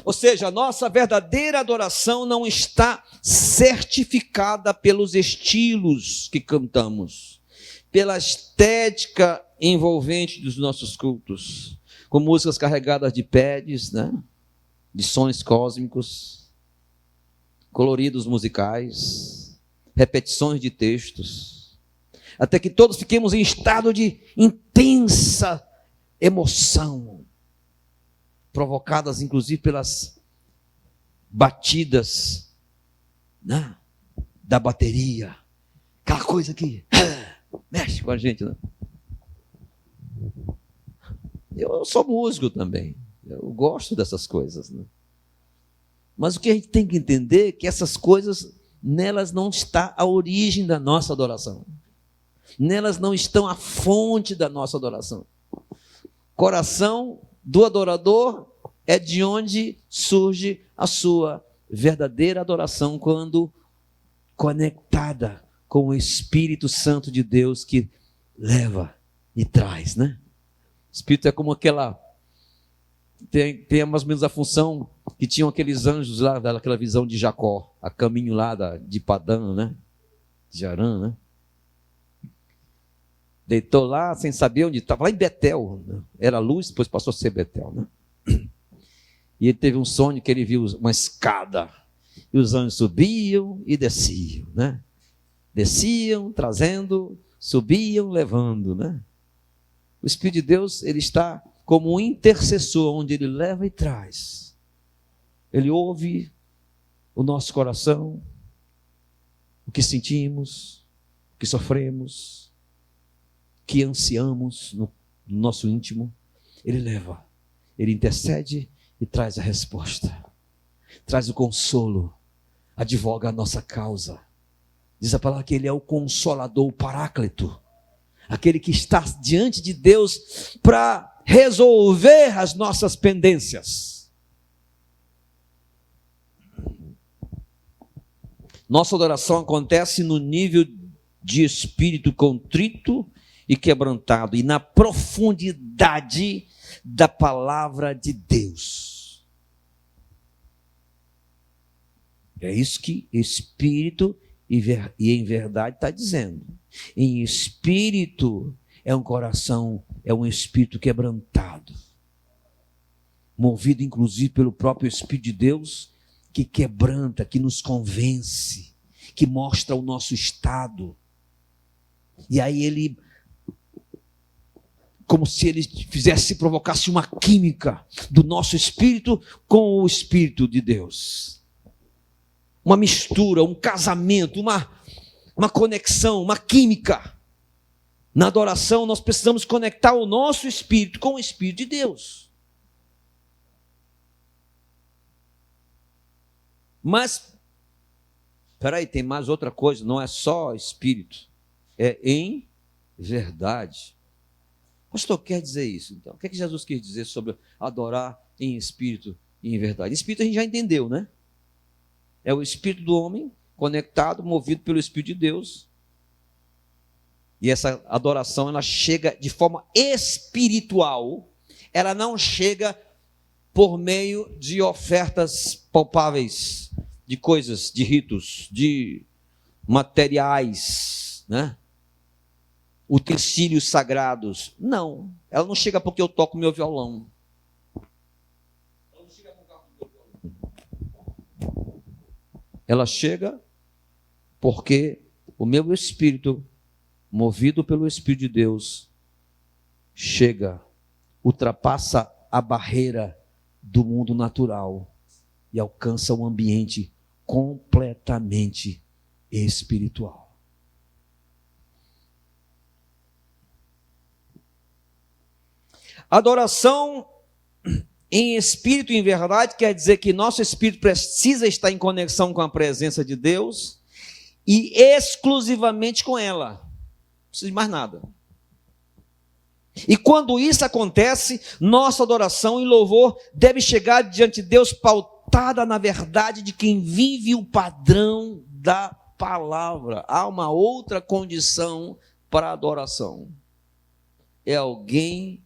Ou seja, a nossa verdadeira adoração não está certificada pelos estilos que cantamos, pela estética envolvente dos nossos cultos, com músicas carregadas de pads, né? De sons cósmicos, coloridos musicais, repetições de textos, até que todos fiquemos em estado de intensa emoção, provocadas inclusive pelas batidas, né, da bateria, aquela coisa que mexe com a gente, né? Eu sou músico também, eu gosto dessas coisas, né? Mas o que a gente tem que entender é que essas coisas, nelas não está a origem da nossa adoração, nelas não estão a fonte da nossa adoração. Coração do adorador é de onde surge a sua verdadeira adoração, quando conectada com o Espírito Santo de Deus que leva e traz, né? O Espírito é como aquela... Tem mais ou menos a função que tinham aqueles anjos lá, daquela visão de Jacó, a caminho lá de Padã, né? De Arã, né? Deitou lá sem saber onde estava, lá em Betel, né? Era luz, depois passou a ser Betel, né? E ele teve um sonho que ele viu uma escada, e os anjos subiam e desciam, né? Desciam, trazendo, subiam, levando, né? O Espírito de Deus, ele está como um intercessor, onde ele leva e traz. Ele ouve o nosso coração, o que sentimos, o que sofremos, o que ansiamos no nosso íntimo. Ele leva, ele intercede e traz a resposta, traz o consolo, advoga a nossa causa. Diz a palavra que ele é o Consolador, o Paráclito, aquele que está diante de Deus para resolver as nossas pendências. Nossa adoração acontece no nível de espírito contrito e quebrantado, e na profundidade da palavra de Deus. É isso que espírito e em verdade está dizendo. Em espírito é um coração, é um espírito quebrantado, movido inclusive pelo próprio Espírito de Deus, que quebranta, que nos convence, que mostra o nosso estado. E aí ele, como se ele provocasse uma química do nosso espírito com o Espírito de Deus. Uma mistura, um casamento, uma conexão, uma química. Na adoração, nós precisamos conectar o nosso espírito com o Espírito de Deus. Mas, espera aí, tem mais outra coisa, não é só espírito, é em verdade. Pastor, quer dizer isso então? O que é que Jesus quis dizer sobre adorar em espírito e em verdade? Espírito a gente já entendeu, né? É o espírito do homem conectado, movido pelo Espírito de Deus. E essa adoração, ela chega de forma espiritual, ela não chega por meio de ofertas palpáveis, de coisas, de ritos, de materiais, né? Utensílios sagrados. Não, ela não chega porque eu toco meu violão. Ela não chega por causa do meu violão. Ela chega porque o meu espírito, movido pelo Espírito de Deus, chega, ultrapassa a barreira do mundo natural e alcança um ambiente completamente espiritual. Adoração em espírito e em verdade quer dizer que nosso espírito precisa estar em conexão com a presença de Deus e exclusivamente com ela. Não precisa de mais nada. E quando isso acontece, nossa adoração e louvor deve chegar diante de Deus pautada na verdade de quem vive o padrão da palavra. Há uma outra condição para a adoração. é alguém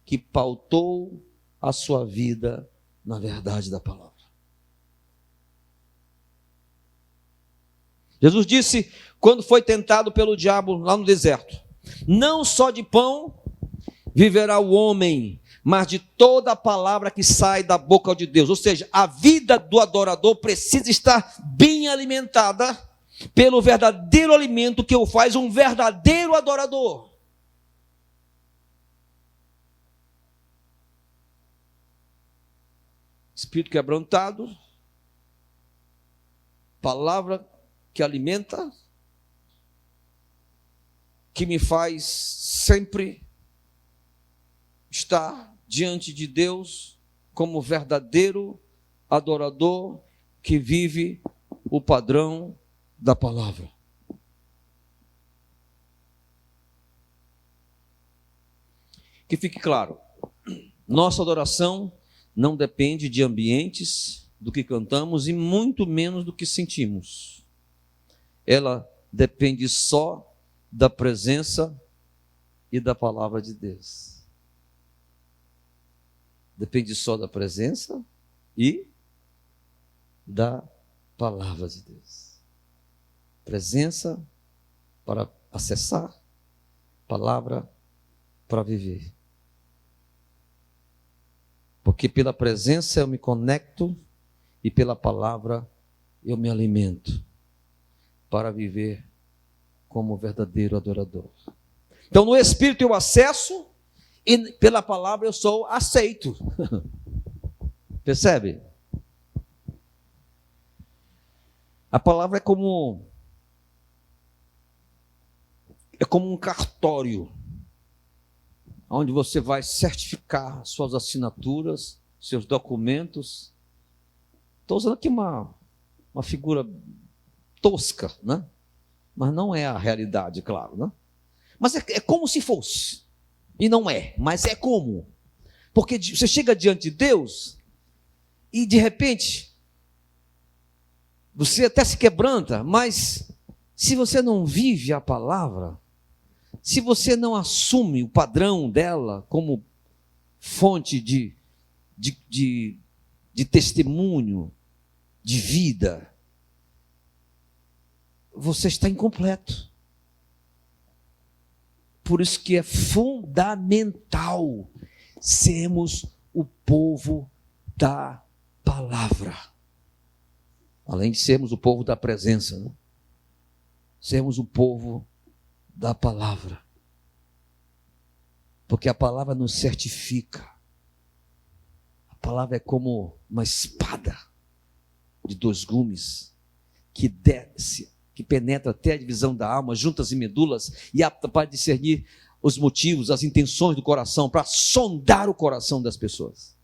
que pautou a sua vida na verdade da palavra. Jesus disse, quando foi tentado pelo diabo lá no deserto: não só de pão viverá o homem, mas de toda a palavra que sai da boca de Deus. Ou seja, a vida do adorador precisa estar bem alimentada pelo verdadeiro alimento que o faz um verdadeiro adorador. Espírito quebrantado, palavra que alimenta, que me faz sempre estar diante de Deus como verdadeiro adorador que vive o padrão da palavra. Que fique claro, nossa adoração não depende de ambientes, do que cantamos e muito menos do que sentimos. Ela depende só da presença e da palavra de Deus. Depende só da presença e da palavra de Deus. Presença para acessar, palavra para viver. Porque pela presença eu me conecto e pela palavra eu me alimento para viver como verdadeiro adorador. Então no Espírito eu acesso e pela palavra eu sou aceito. Percebe? A palavra é como um cartório, onde você vai certificar suas assinaturas, seus documentos. Estou usando aqui uma figura tosca, né? Mas não é a realidade, claro, né? Mas é como se fosse, e não é, mas é como. Porque você chega diante de Deus e de repente você até se quebranta, mas se você não vive a palavra, se você não assume o padrão dela como fonte de testemunho, de vida, você está incompleto. Por isso que é fundamental sermos o povo da palavra. Além de sermos o povo da presença, né? Sermos o povo da palavra. Porque a palavra nos certifica. A palavra é como uma espada de 2 gumes que desce, que penetra até a divisão da alma, juntas e medulas, e apta para discernir os motivos, as intenções do coração, para sondar o coração das pessoas.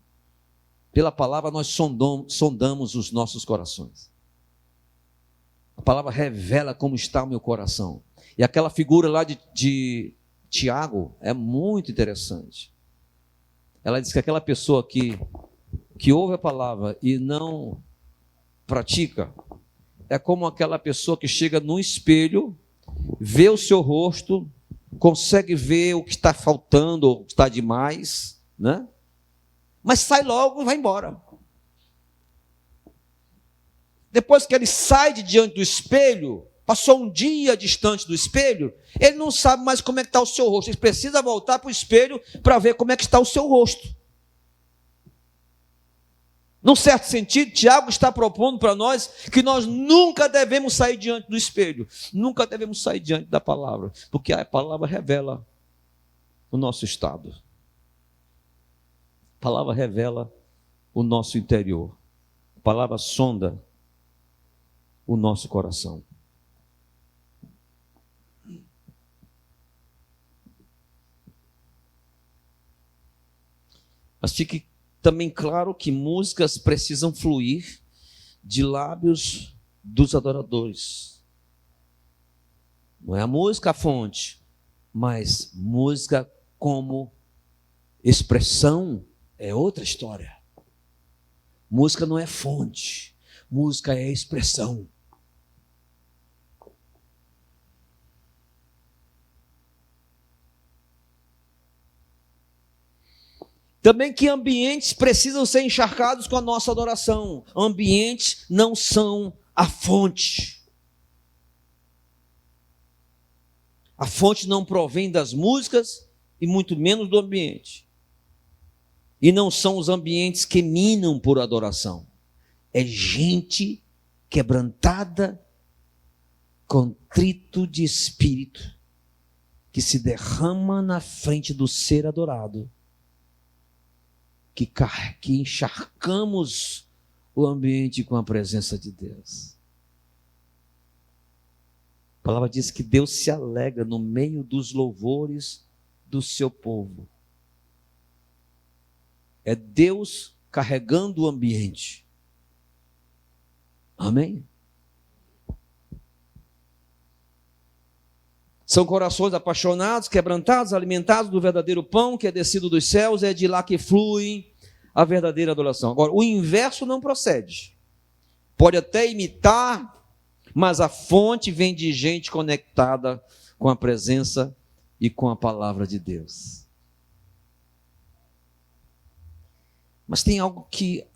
Pela palavra nós sondamos os nossos corações. A palavra revela como está o meu coração. E aquela figura lá de Tiago é muito interessante. Ela diz que aquela pessoa que ouve a palavra e não pratica, é como aquela pessoa que chega no espelho, vê o seu rosto, consegue ver o que está faltando, ou o que está demais, né? Mas sai logo e vai embora. Depois que ele sai de diante do espelho, passou um dia distante do espelho, ele não sabe mais como é que está o seu rosto. Ele precisa voltar para o espelho para ver como é que está o seu rosto. Num certo sentido, Tiago está propondo para nós que nós nunca devemos sair diante do espelho, nunca devemos sair diante da palavra, porque a palavra revela o nosso estado. A palavra revela o nosso interior. A palavra sonda o nosso coração. Mas fique também claro que músicas precisam fluir de lábios dos adoradores. Não é a música a fonte, mas música como expressão é outra história. Música não é fonte, música é expressão. Também que ambientes precisam ser encharcados com a nossa adoração. Ambientes não são a fonte. A fonte não provém das músicas e muito menos do ambiente. E não são os ambientes que minam por adoração. É gente quebrantada, contrito de espírito, que se derrama na frente do ser adorado, que encharcamos o ambiente com a presença de Deus. A palavra diz que Deus se alegra no meio dos louvores do seu povo. É Deus carregando o ambiente. Amém? São corações apaixonados, quebrantados, alimentados do verdadeiro pão que é descido dos céus, é de lá que flui a verdadeira adoração. Agora, o inverso não procede. Pode até imitar, mas a fonte vem de gente conectada com a presença e com a palavra de Deus. Mas tem algo que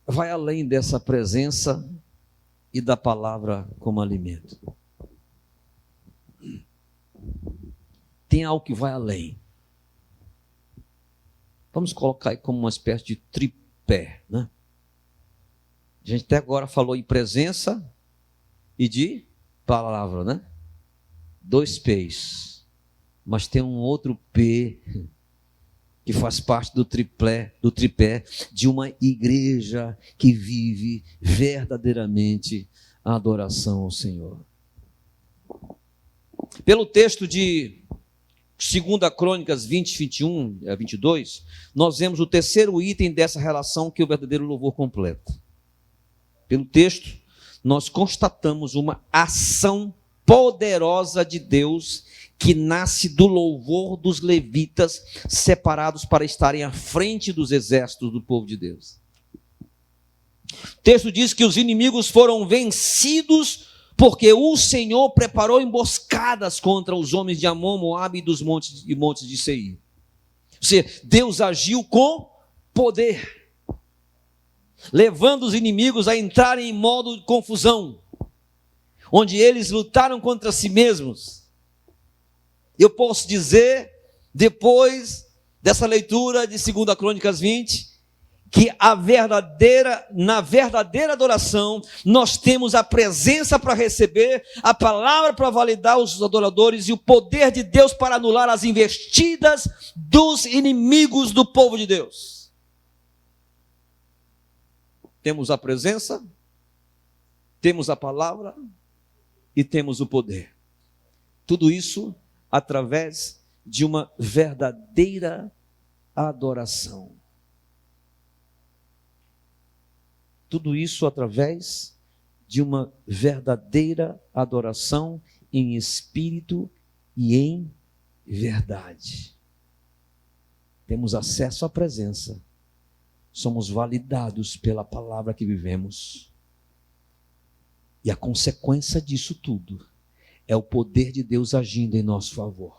vai além dessa presença e da palavra como alimento. Tem algo que vai além. Vamos colocar aí como uma espécie de tripé, né? A gente até agora falou em presença e de palavra, né? 2 P's. Mas tem um outro P que faz parte do tripé de uma igreja que vive verdadeiramente a adoração ao Senhor. Pelo texto de 2 Crônicas 20, 21 a 22, nós vemos o terceiro item dessa relação que é o verdadeiro louvor completa. Pelo texto, nós constatamos uma ação poderosa de Deus que nasce do louvor dos levitas separados para estarem à frente dos exércitos do povo de Deus. O texto diz que os inimigos foram vencidos porque o Senhor preparou emboscadas contra os homens de Amon, Moabe e dos montes de Seir. Ou seja, Deus agiu com poder, levando os inimigos a entrarem em modo de confusão, onde eles lutaram contra si mesmos. Eu posso dizer, depois dessa leitura de 2 Crônicas 20, que na verdadeira adoração, nós temos a presença para receber, a palavra para validar os adoradores e o poder de Deus para anular as investidas dos inimigos do povo de Deus. Temos a presença, temos a palavra e temos o poder. Tudo isso através de uma verdadeira adoração. Tudo isso através de uma verdadeira adoração em espírito e em verdade. Temos acesso à presença. Somos validados pela palavra que vivemos. E a consequência disso tudo é o poder de Deus agindo em nosso favor.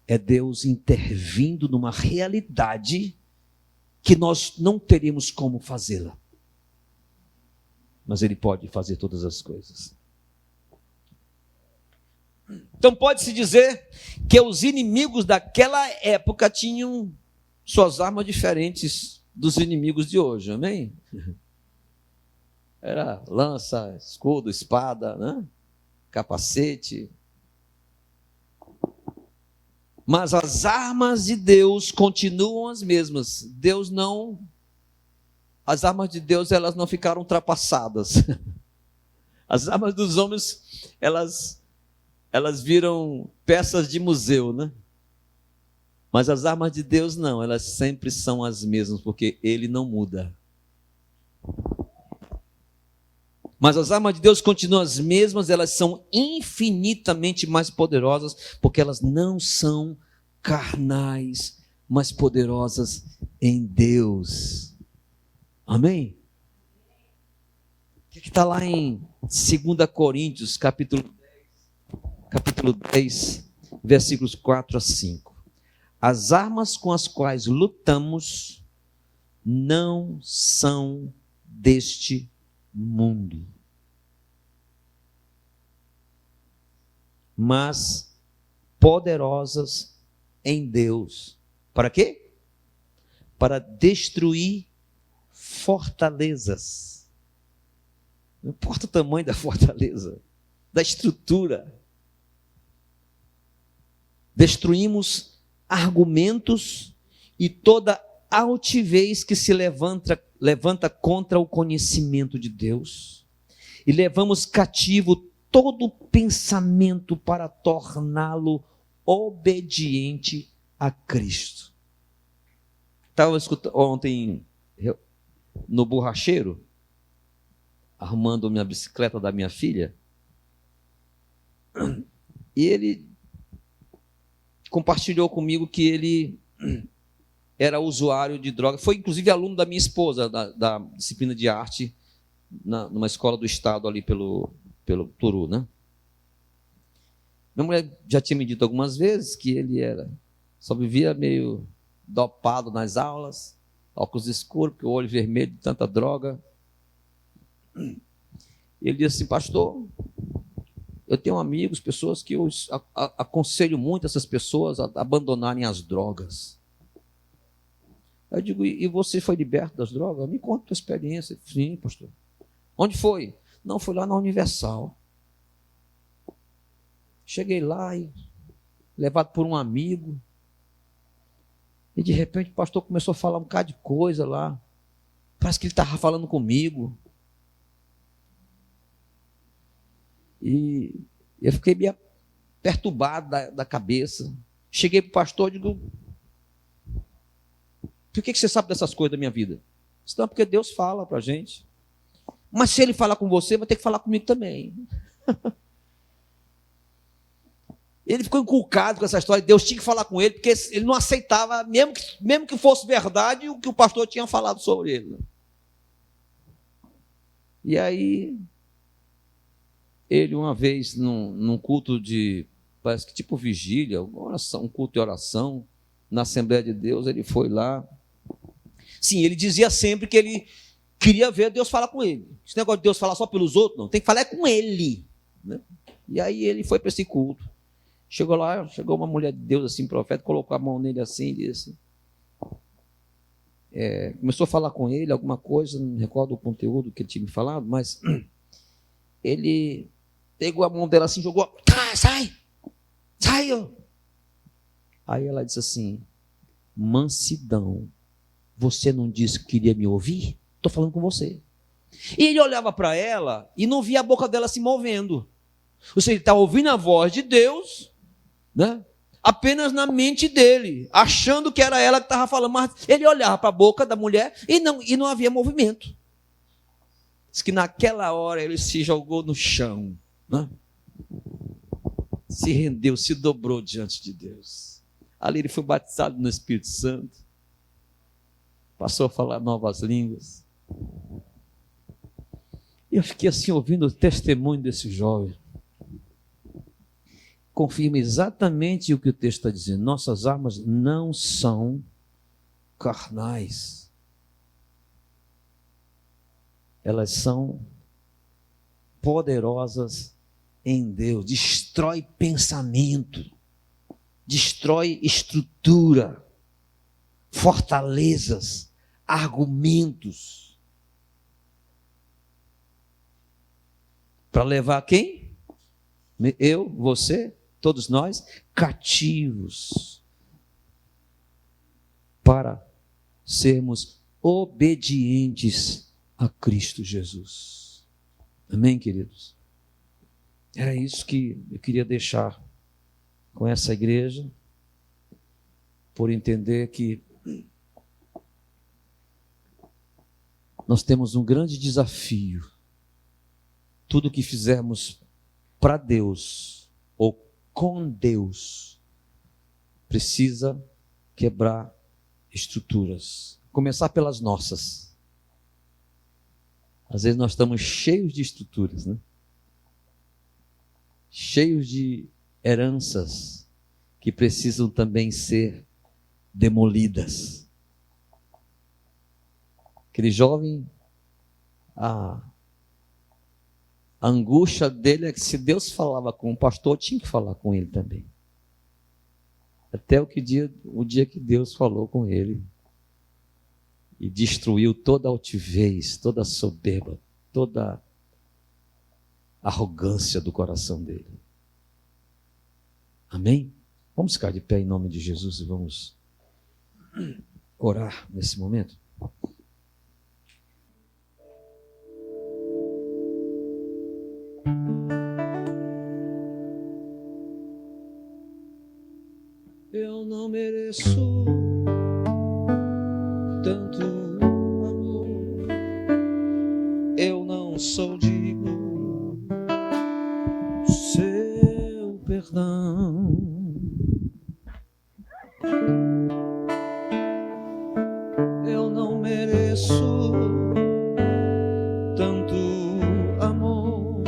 É Deus intervindo numa realidade que nós não teríamos como fazê-la. Mas Ele pode fazer todas as coisas. Então pode-se dizer que os inimigos daquela época tinham suas armas diferentes dos inimigos de hoje, amém? Era lança, escudo, espada, né? Capacete. Mas as armas de Deus continuam as mesmas. As armas de Deus, elas não ficaram ultrapassadas. As armas dos homens, elas viram peças de museu, né? Mas as armas de Deus não, elas sempre são as mesmas, porque Ele não muda. Mas as armas de Deus continuam as mesmas, elas são infinitamente mais poderosas, porque elas não são carnais, mas poderosas em Deus. Amém? O que está lá em 2 Coríntios, capítulo 10, versículos 4 a 5. as armas com as quais lutamos não são deste mundo, mas poderosas em Deus. Para quê? Para destruir fortalezas. Não importa o tamanho da fortaleza, da estrutura. Destruímos argumentos e toda altivez que se levanta contra o conhecimento de Deus, e levamos cativo todo pensamento para torná-lo obediente a Cristo. Estava escutando ontem no borracheiro, arrumando minha bicicleta da minha filha, e ele compartilhou comigo que ele era usuário de droga, foi inclusive aluno da minha esposa, da disciplina de arte, numa escola do estado ali pelo Turu, né? Minha mulher já tinha me dito algumas vezes que ele só vivia meio dopado nas aulas, óculos escuros, porque o olho vermelho de tanta droga. Ele disse assim: pastor, eu tenho amigos, pessoas que eu aconselho muito essas pessoas a abandonarem as drogas. Eu digo: e você foi liberto das drogas? Me conta a tua experiência. Sim, pastor. Onde foi? Não, foi lá na Universal. Cheguei lá, levado por um amigo, e de repente o pastor começou a falar um bocado de coisa lá. Parece que ele estava falando comigo. E eu fiquei meio perturbado da cabeça. Cheguei para o pastor e digo: por que você sabe dessas coisas da minha vida? Isso não é porque Deus fala para a gente. Mas se ele falar com você, vai ter que falar comigo também. Ele ficou inculcado com essa história. Deus tinha que falar com ele, porque ele não aceitava, mesmo que fosse verdade, o que o pastor tinha falado sobre ele. E aí, ele uma vez, num culto de, parece que tipo vigília, um culto de oração, na Assembleia de Deus, ele foi lá. Sim, ele dizia sempre que ele queria ver Deus falar com ele. Esse negócio de Deus falar só pelos outros, não. Tem que falar com ele, né? E aí ele foi para esse culto. Chegou lá, chegou uma mulher de Deus, assim, profeta, colocou a mão nele assim e disse... começou a falar com ele alguma coisa, não me recordo o conteúdo que ele tinha me falado, mas ele pegou a mão dela assim, jogou, sai! Aí ela disse assim: mansidão, você não disse que queria me ouvir? Estou falando com você. E ele olhava para ela e não via a boca dela se movendo. Ou seja, ele estava ouvindo a voz de Deus, né? Apenas na mente dele, achando que era ela que estava falando, mas ele olhava para a boca da mulher e não havia movimento. Diz que naquela hora ele se jogou no chão, né? Se rendeu, se dobrou diante de Deus. Ali ele foi batizado no Espírito Santo, passou a falar novas línguas. E eu fiquei assim ouvindo o testemunho desse jovem. Confirma exatamente o que o texto está dizendo. Nossas armas não são carnais. Elas são poderosas em Deus. Destrói pensamento, destrói estrutura, fortalezas, argumentos. Para levar quem? Eu, você, todos nós, cativos, para sermos obedientes a Cristo Jesus. Amém, queridos? Era isso que eu queria deixar com essa igreja, por entender que nós temos um grande desafio. Tudo que fizermos para Deus ou com Deus precisa quebrar estruturas. Começar pelas nossas. Às vezes nós estamos cheios de estruturas, né? Cheios de heranças que precisam também ser demolidas. Aquele jovem, a angústia dele é que se Deus falava com o pastor, tinha que falar com ele também. Até o dia que Deus falou com ele e destruiu toda a altivez, toda a soberba, toda a arrogância do coração dele. Amém? Vamos ficar de pé em nome de Jesus e vamos orar nesse momento. Eu não mereço tanto amor, eu não sou digno do seu perdão. Eu não mereço tanto amor,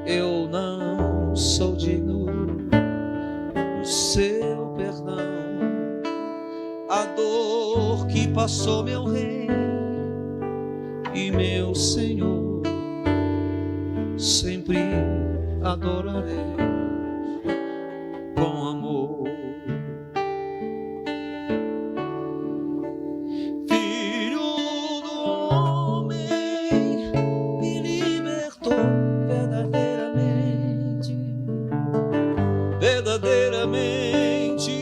eu não sou digno do seu perdão. A dor que passou meu Rei e meu Senhor, sempre adorarei com amor. Filho do homem, me libertou verdadeiramente, verdadeiramente.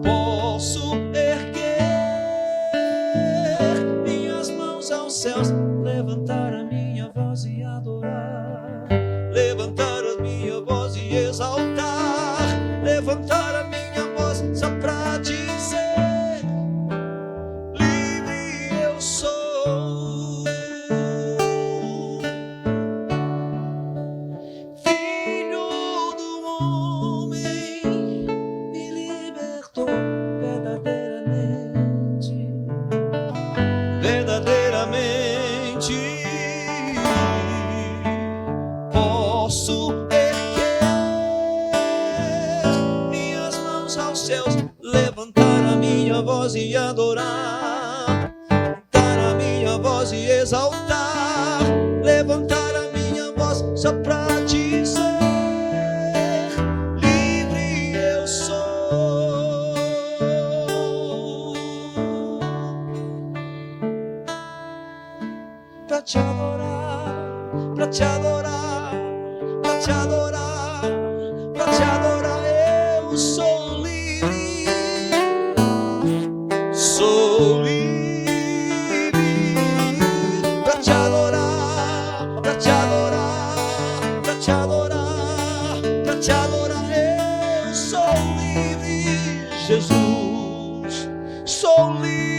Posso erguer minhas mãos aos céus, levantar a minha voz e adorar, levantar a minha voz e exaltar, levantar a minha voz só pra dizer: livre eu sou. Filho do homem, me libertou verdadeiramente, verdadeiramente. Posso erguer minhas mãos aos céus, levantar a minha voz e adorar, levantar a minha voz e exaltar, levantar a minha voz só pra dizer: livre eu sou. Pra te adorar, pra te adorar, pra te adorar, pra te adorar, eu sou livre, sou livre. Pra te adorar, pra te adorar, pra te adorar, pra te adorar, eu sou livre, Jesus, sou livre.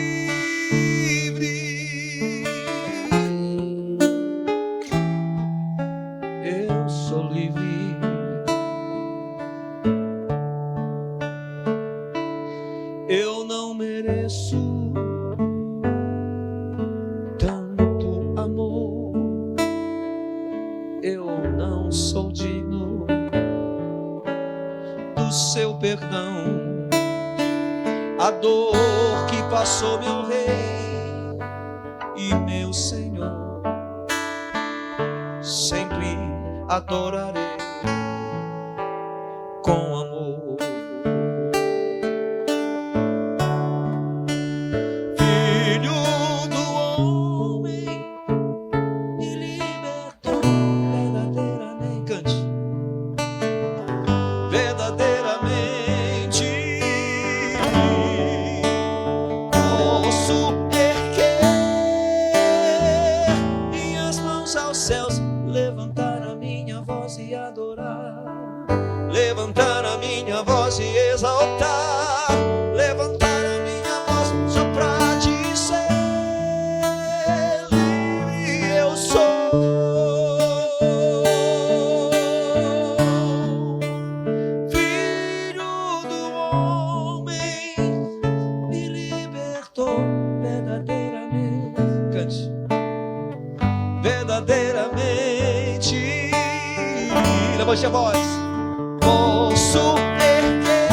Eu sou livre. Eu não mereço tanto amor, eu não sou digno do seu perdão. A dor que passou meu Rei e meu Senhor, sempre adorarei com amor. Filho do homem, me libertou verdadeiramente. Cante. Verdadeiramente. Posso erguer minhas mãos aos céus, levantar a minha voz e adorar, levantar a minha voz e exaltar, levantar a minha voz só pra dizer: livre eu sou. Filho do homem, me libertou verdadeiramente. Cante. Verdadeiramente. Levante a voz. Posso erguer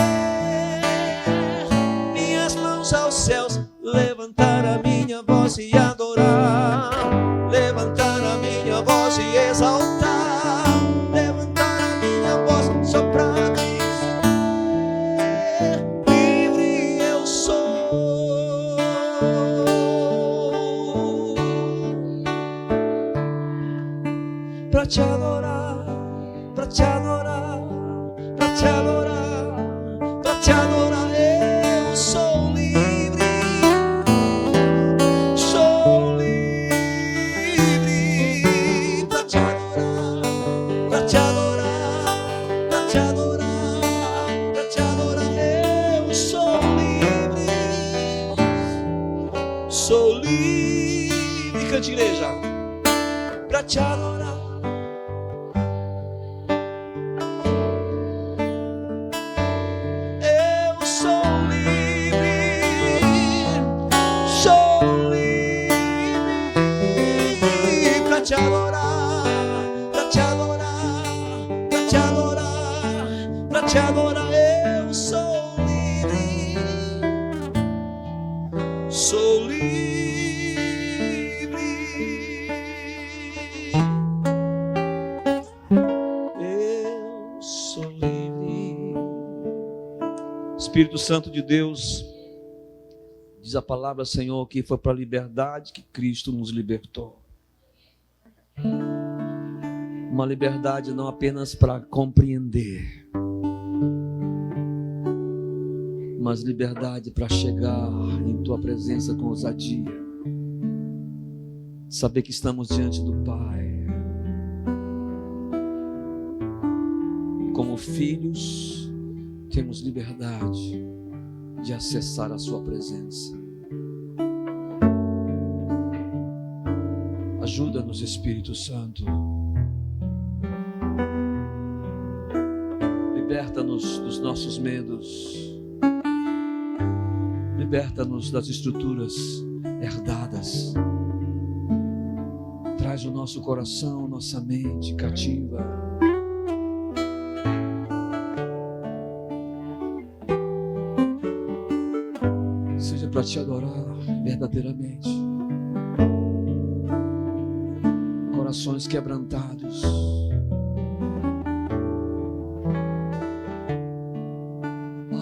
te adorar, para te adorar. Eu sou livre, sou livre. Cante, igreja, para te adorar. Eu sou livre, sou livre para te adorar, para te adorar, para te adorar, para te adorar. Eu sou livre, sou livre. Eu sou livre. Espírito Santo de Deus, diz a palavra, Senhor, que foi para a liberdade que Cristo nos libertou. Uma liberdade não apenas para compreender, mas liberdade para chegar em Tua presença com ousadia. Saber que estamos diante do Pai. Como filhos, temos liberdade de acessar a Sua presença. Ajuda-nos, Espírito Santo. Liberta-nos dos nossos medos. Liberta-nos das estruturas herdadas. Traz o nosso coração, nossa mente cativa. Seja para te adorar verdadeiramente. Corações quebrantados.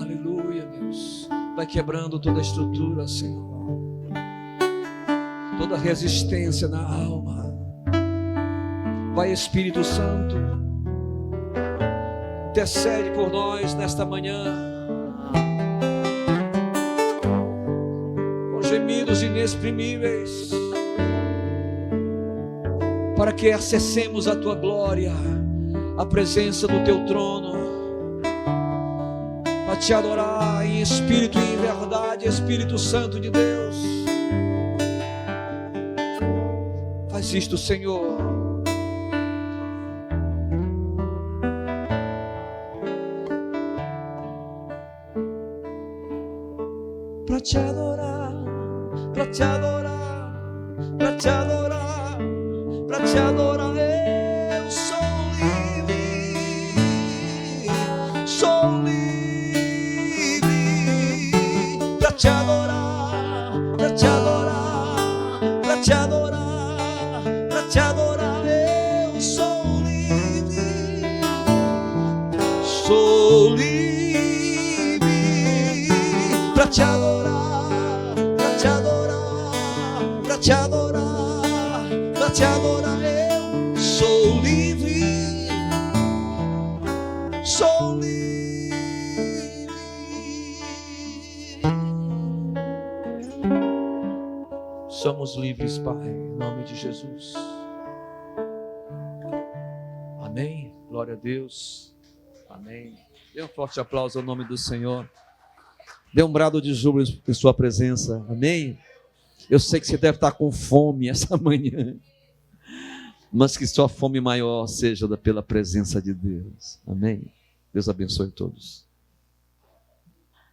Aleluia, Deus. Vai quebrando toda a estrutura, Senhor. Toda resistência na alma. Vai, Espírito Santo. Intercede por nós nesta manhã. Com gemidos inexprimíveis. Para que acessemos a Tua glória, a presença do Teu trono, para te adorar em espírito e em verdade, Espírito Santo de Deus. Faz isto, Senhor. Para te adorar, para te adorar, para te adorar, para te adorar. Eu sou livre, sou livre para te adorar, para te adorar, para te adorar, para te adorar. Eu sou livre, sou livre para te adorar, para te adorar, para te adorar, para te adorar. Eu sou livre, sou livre. Somos livres, Pai, em nome de Jesus. Amém. Glória a Deus. Amém. Dê um forte aplauso ao nome do Senhor. Dê um brado de júbilo em sua presença. Amém. Eu sei que você deve estar com fome essa manhã, mas que sua fome maior seja pela presença de Deus. Amém. Deus abençoe todos.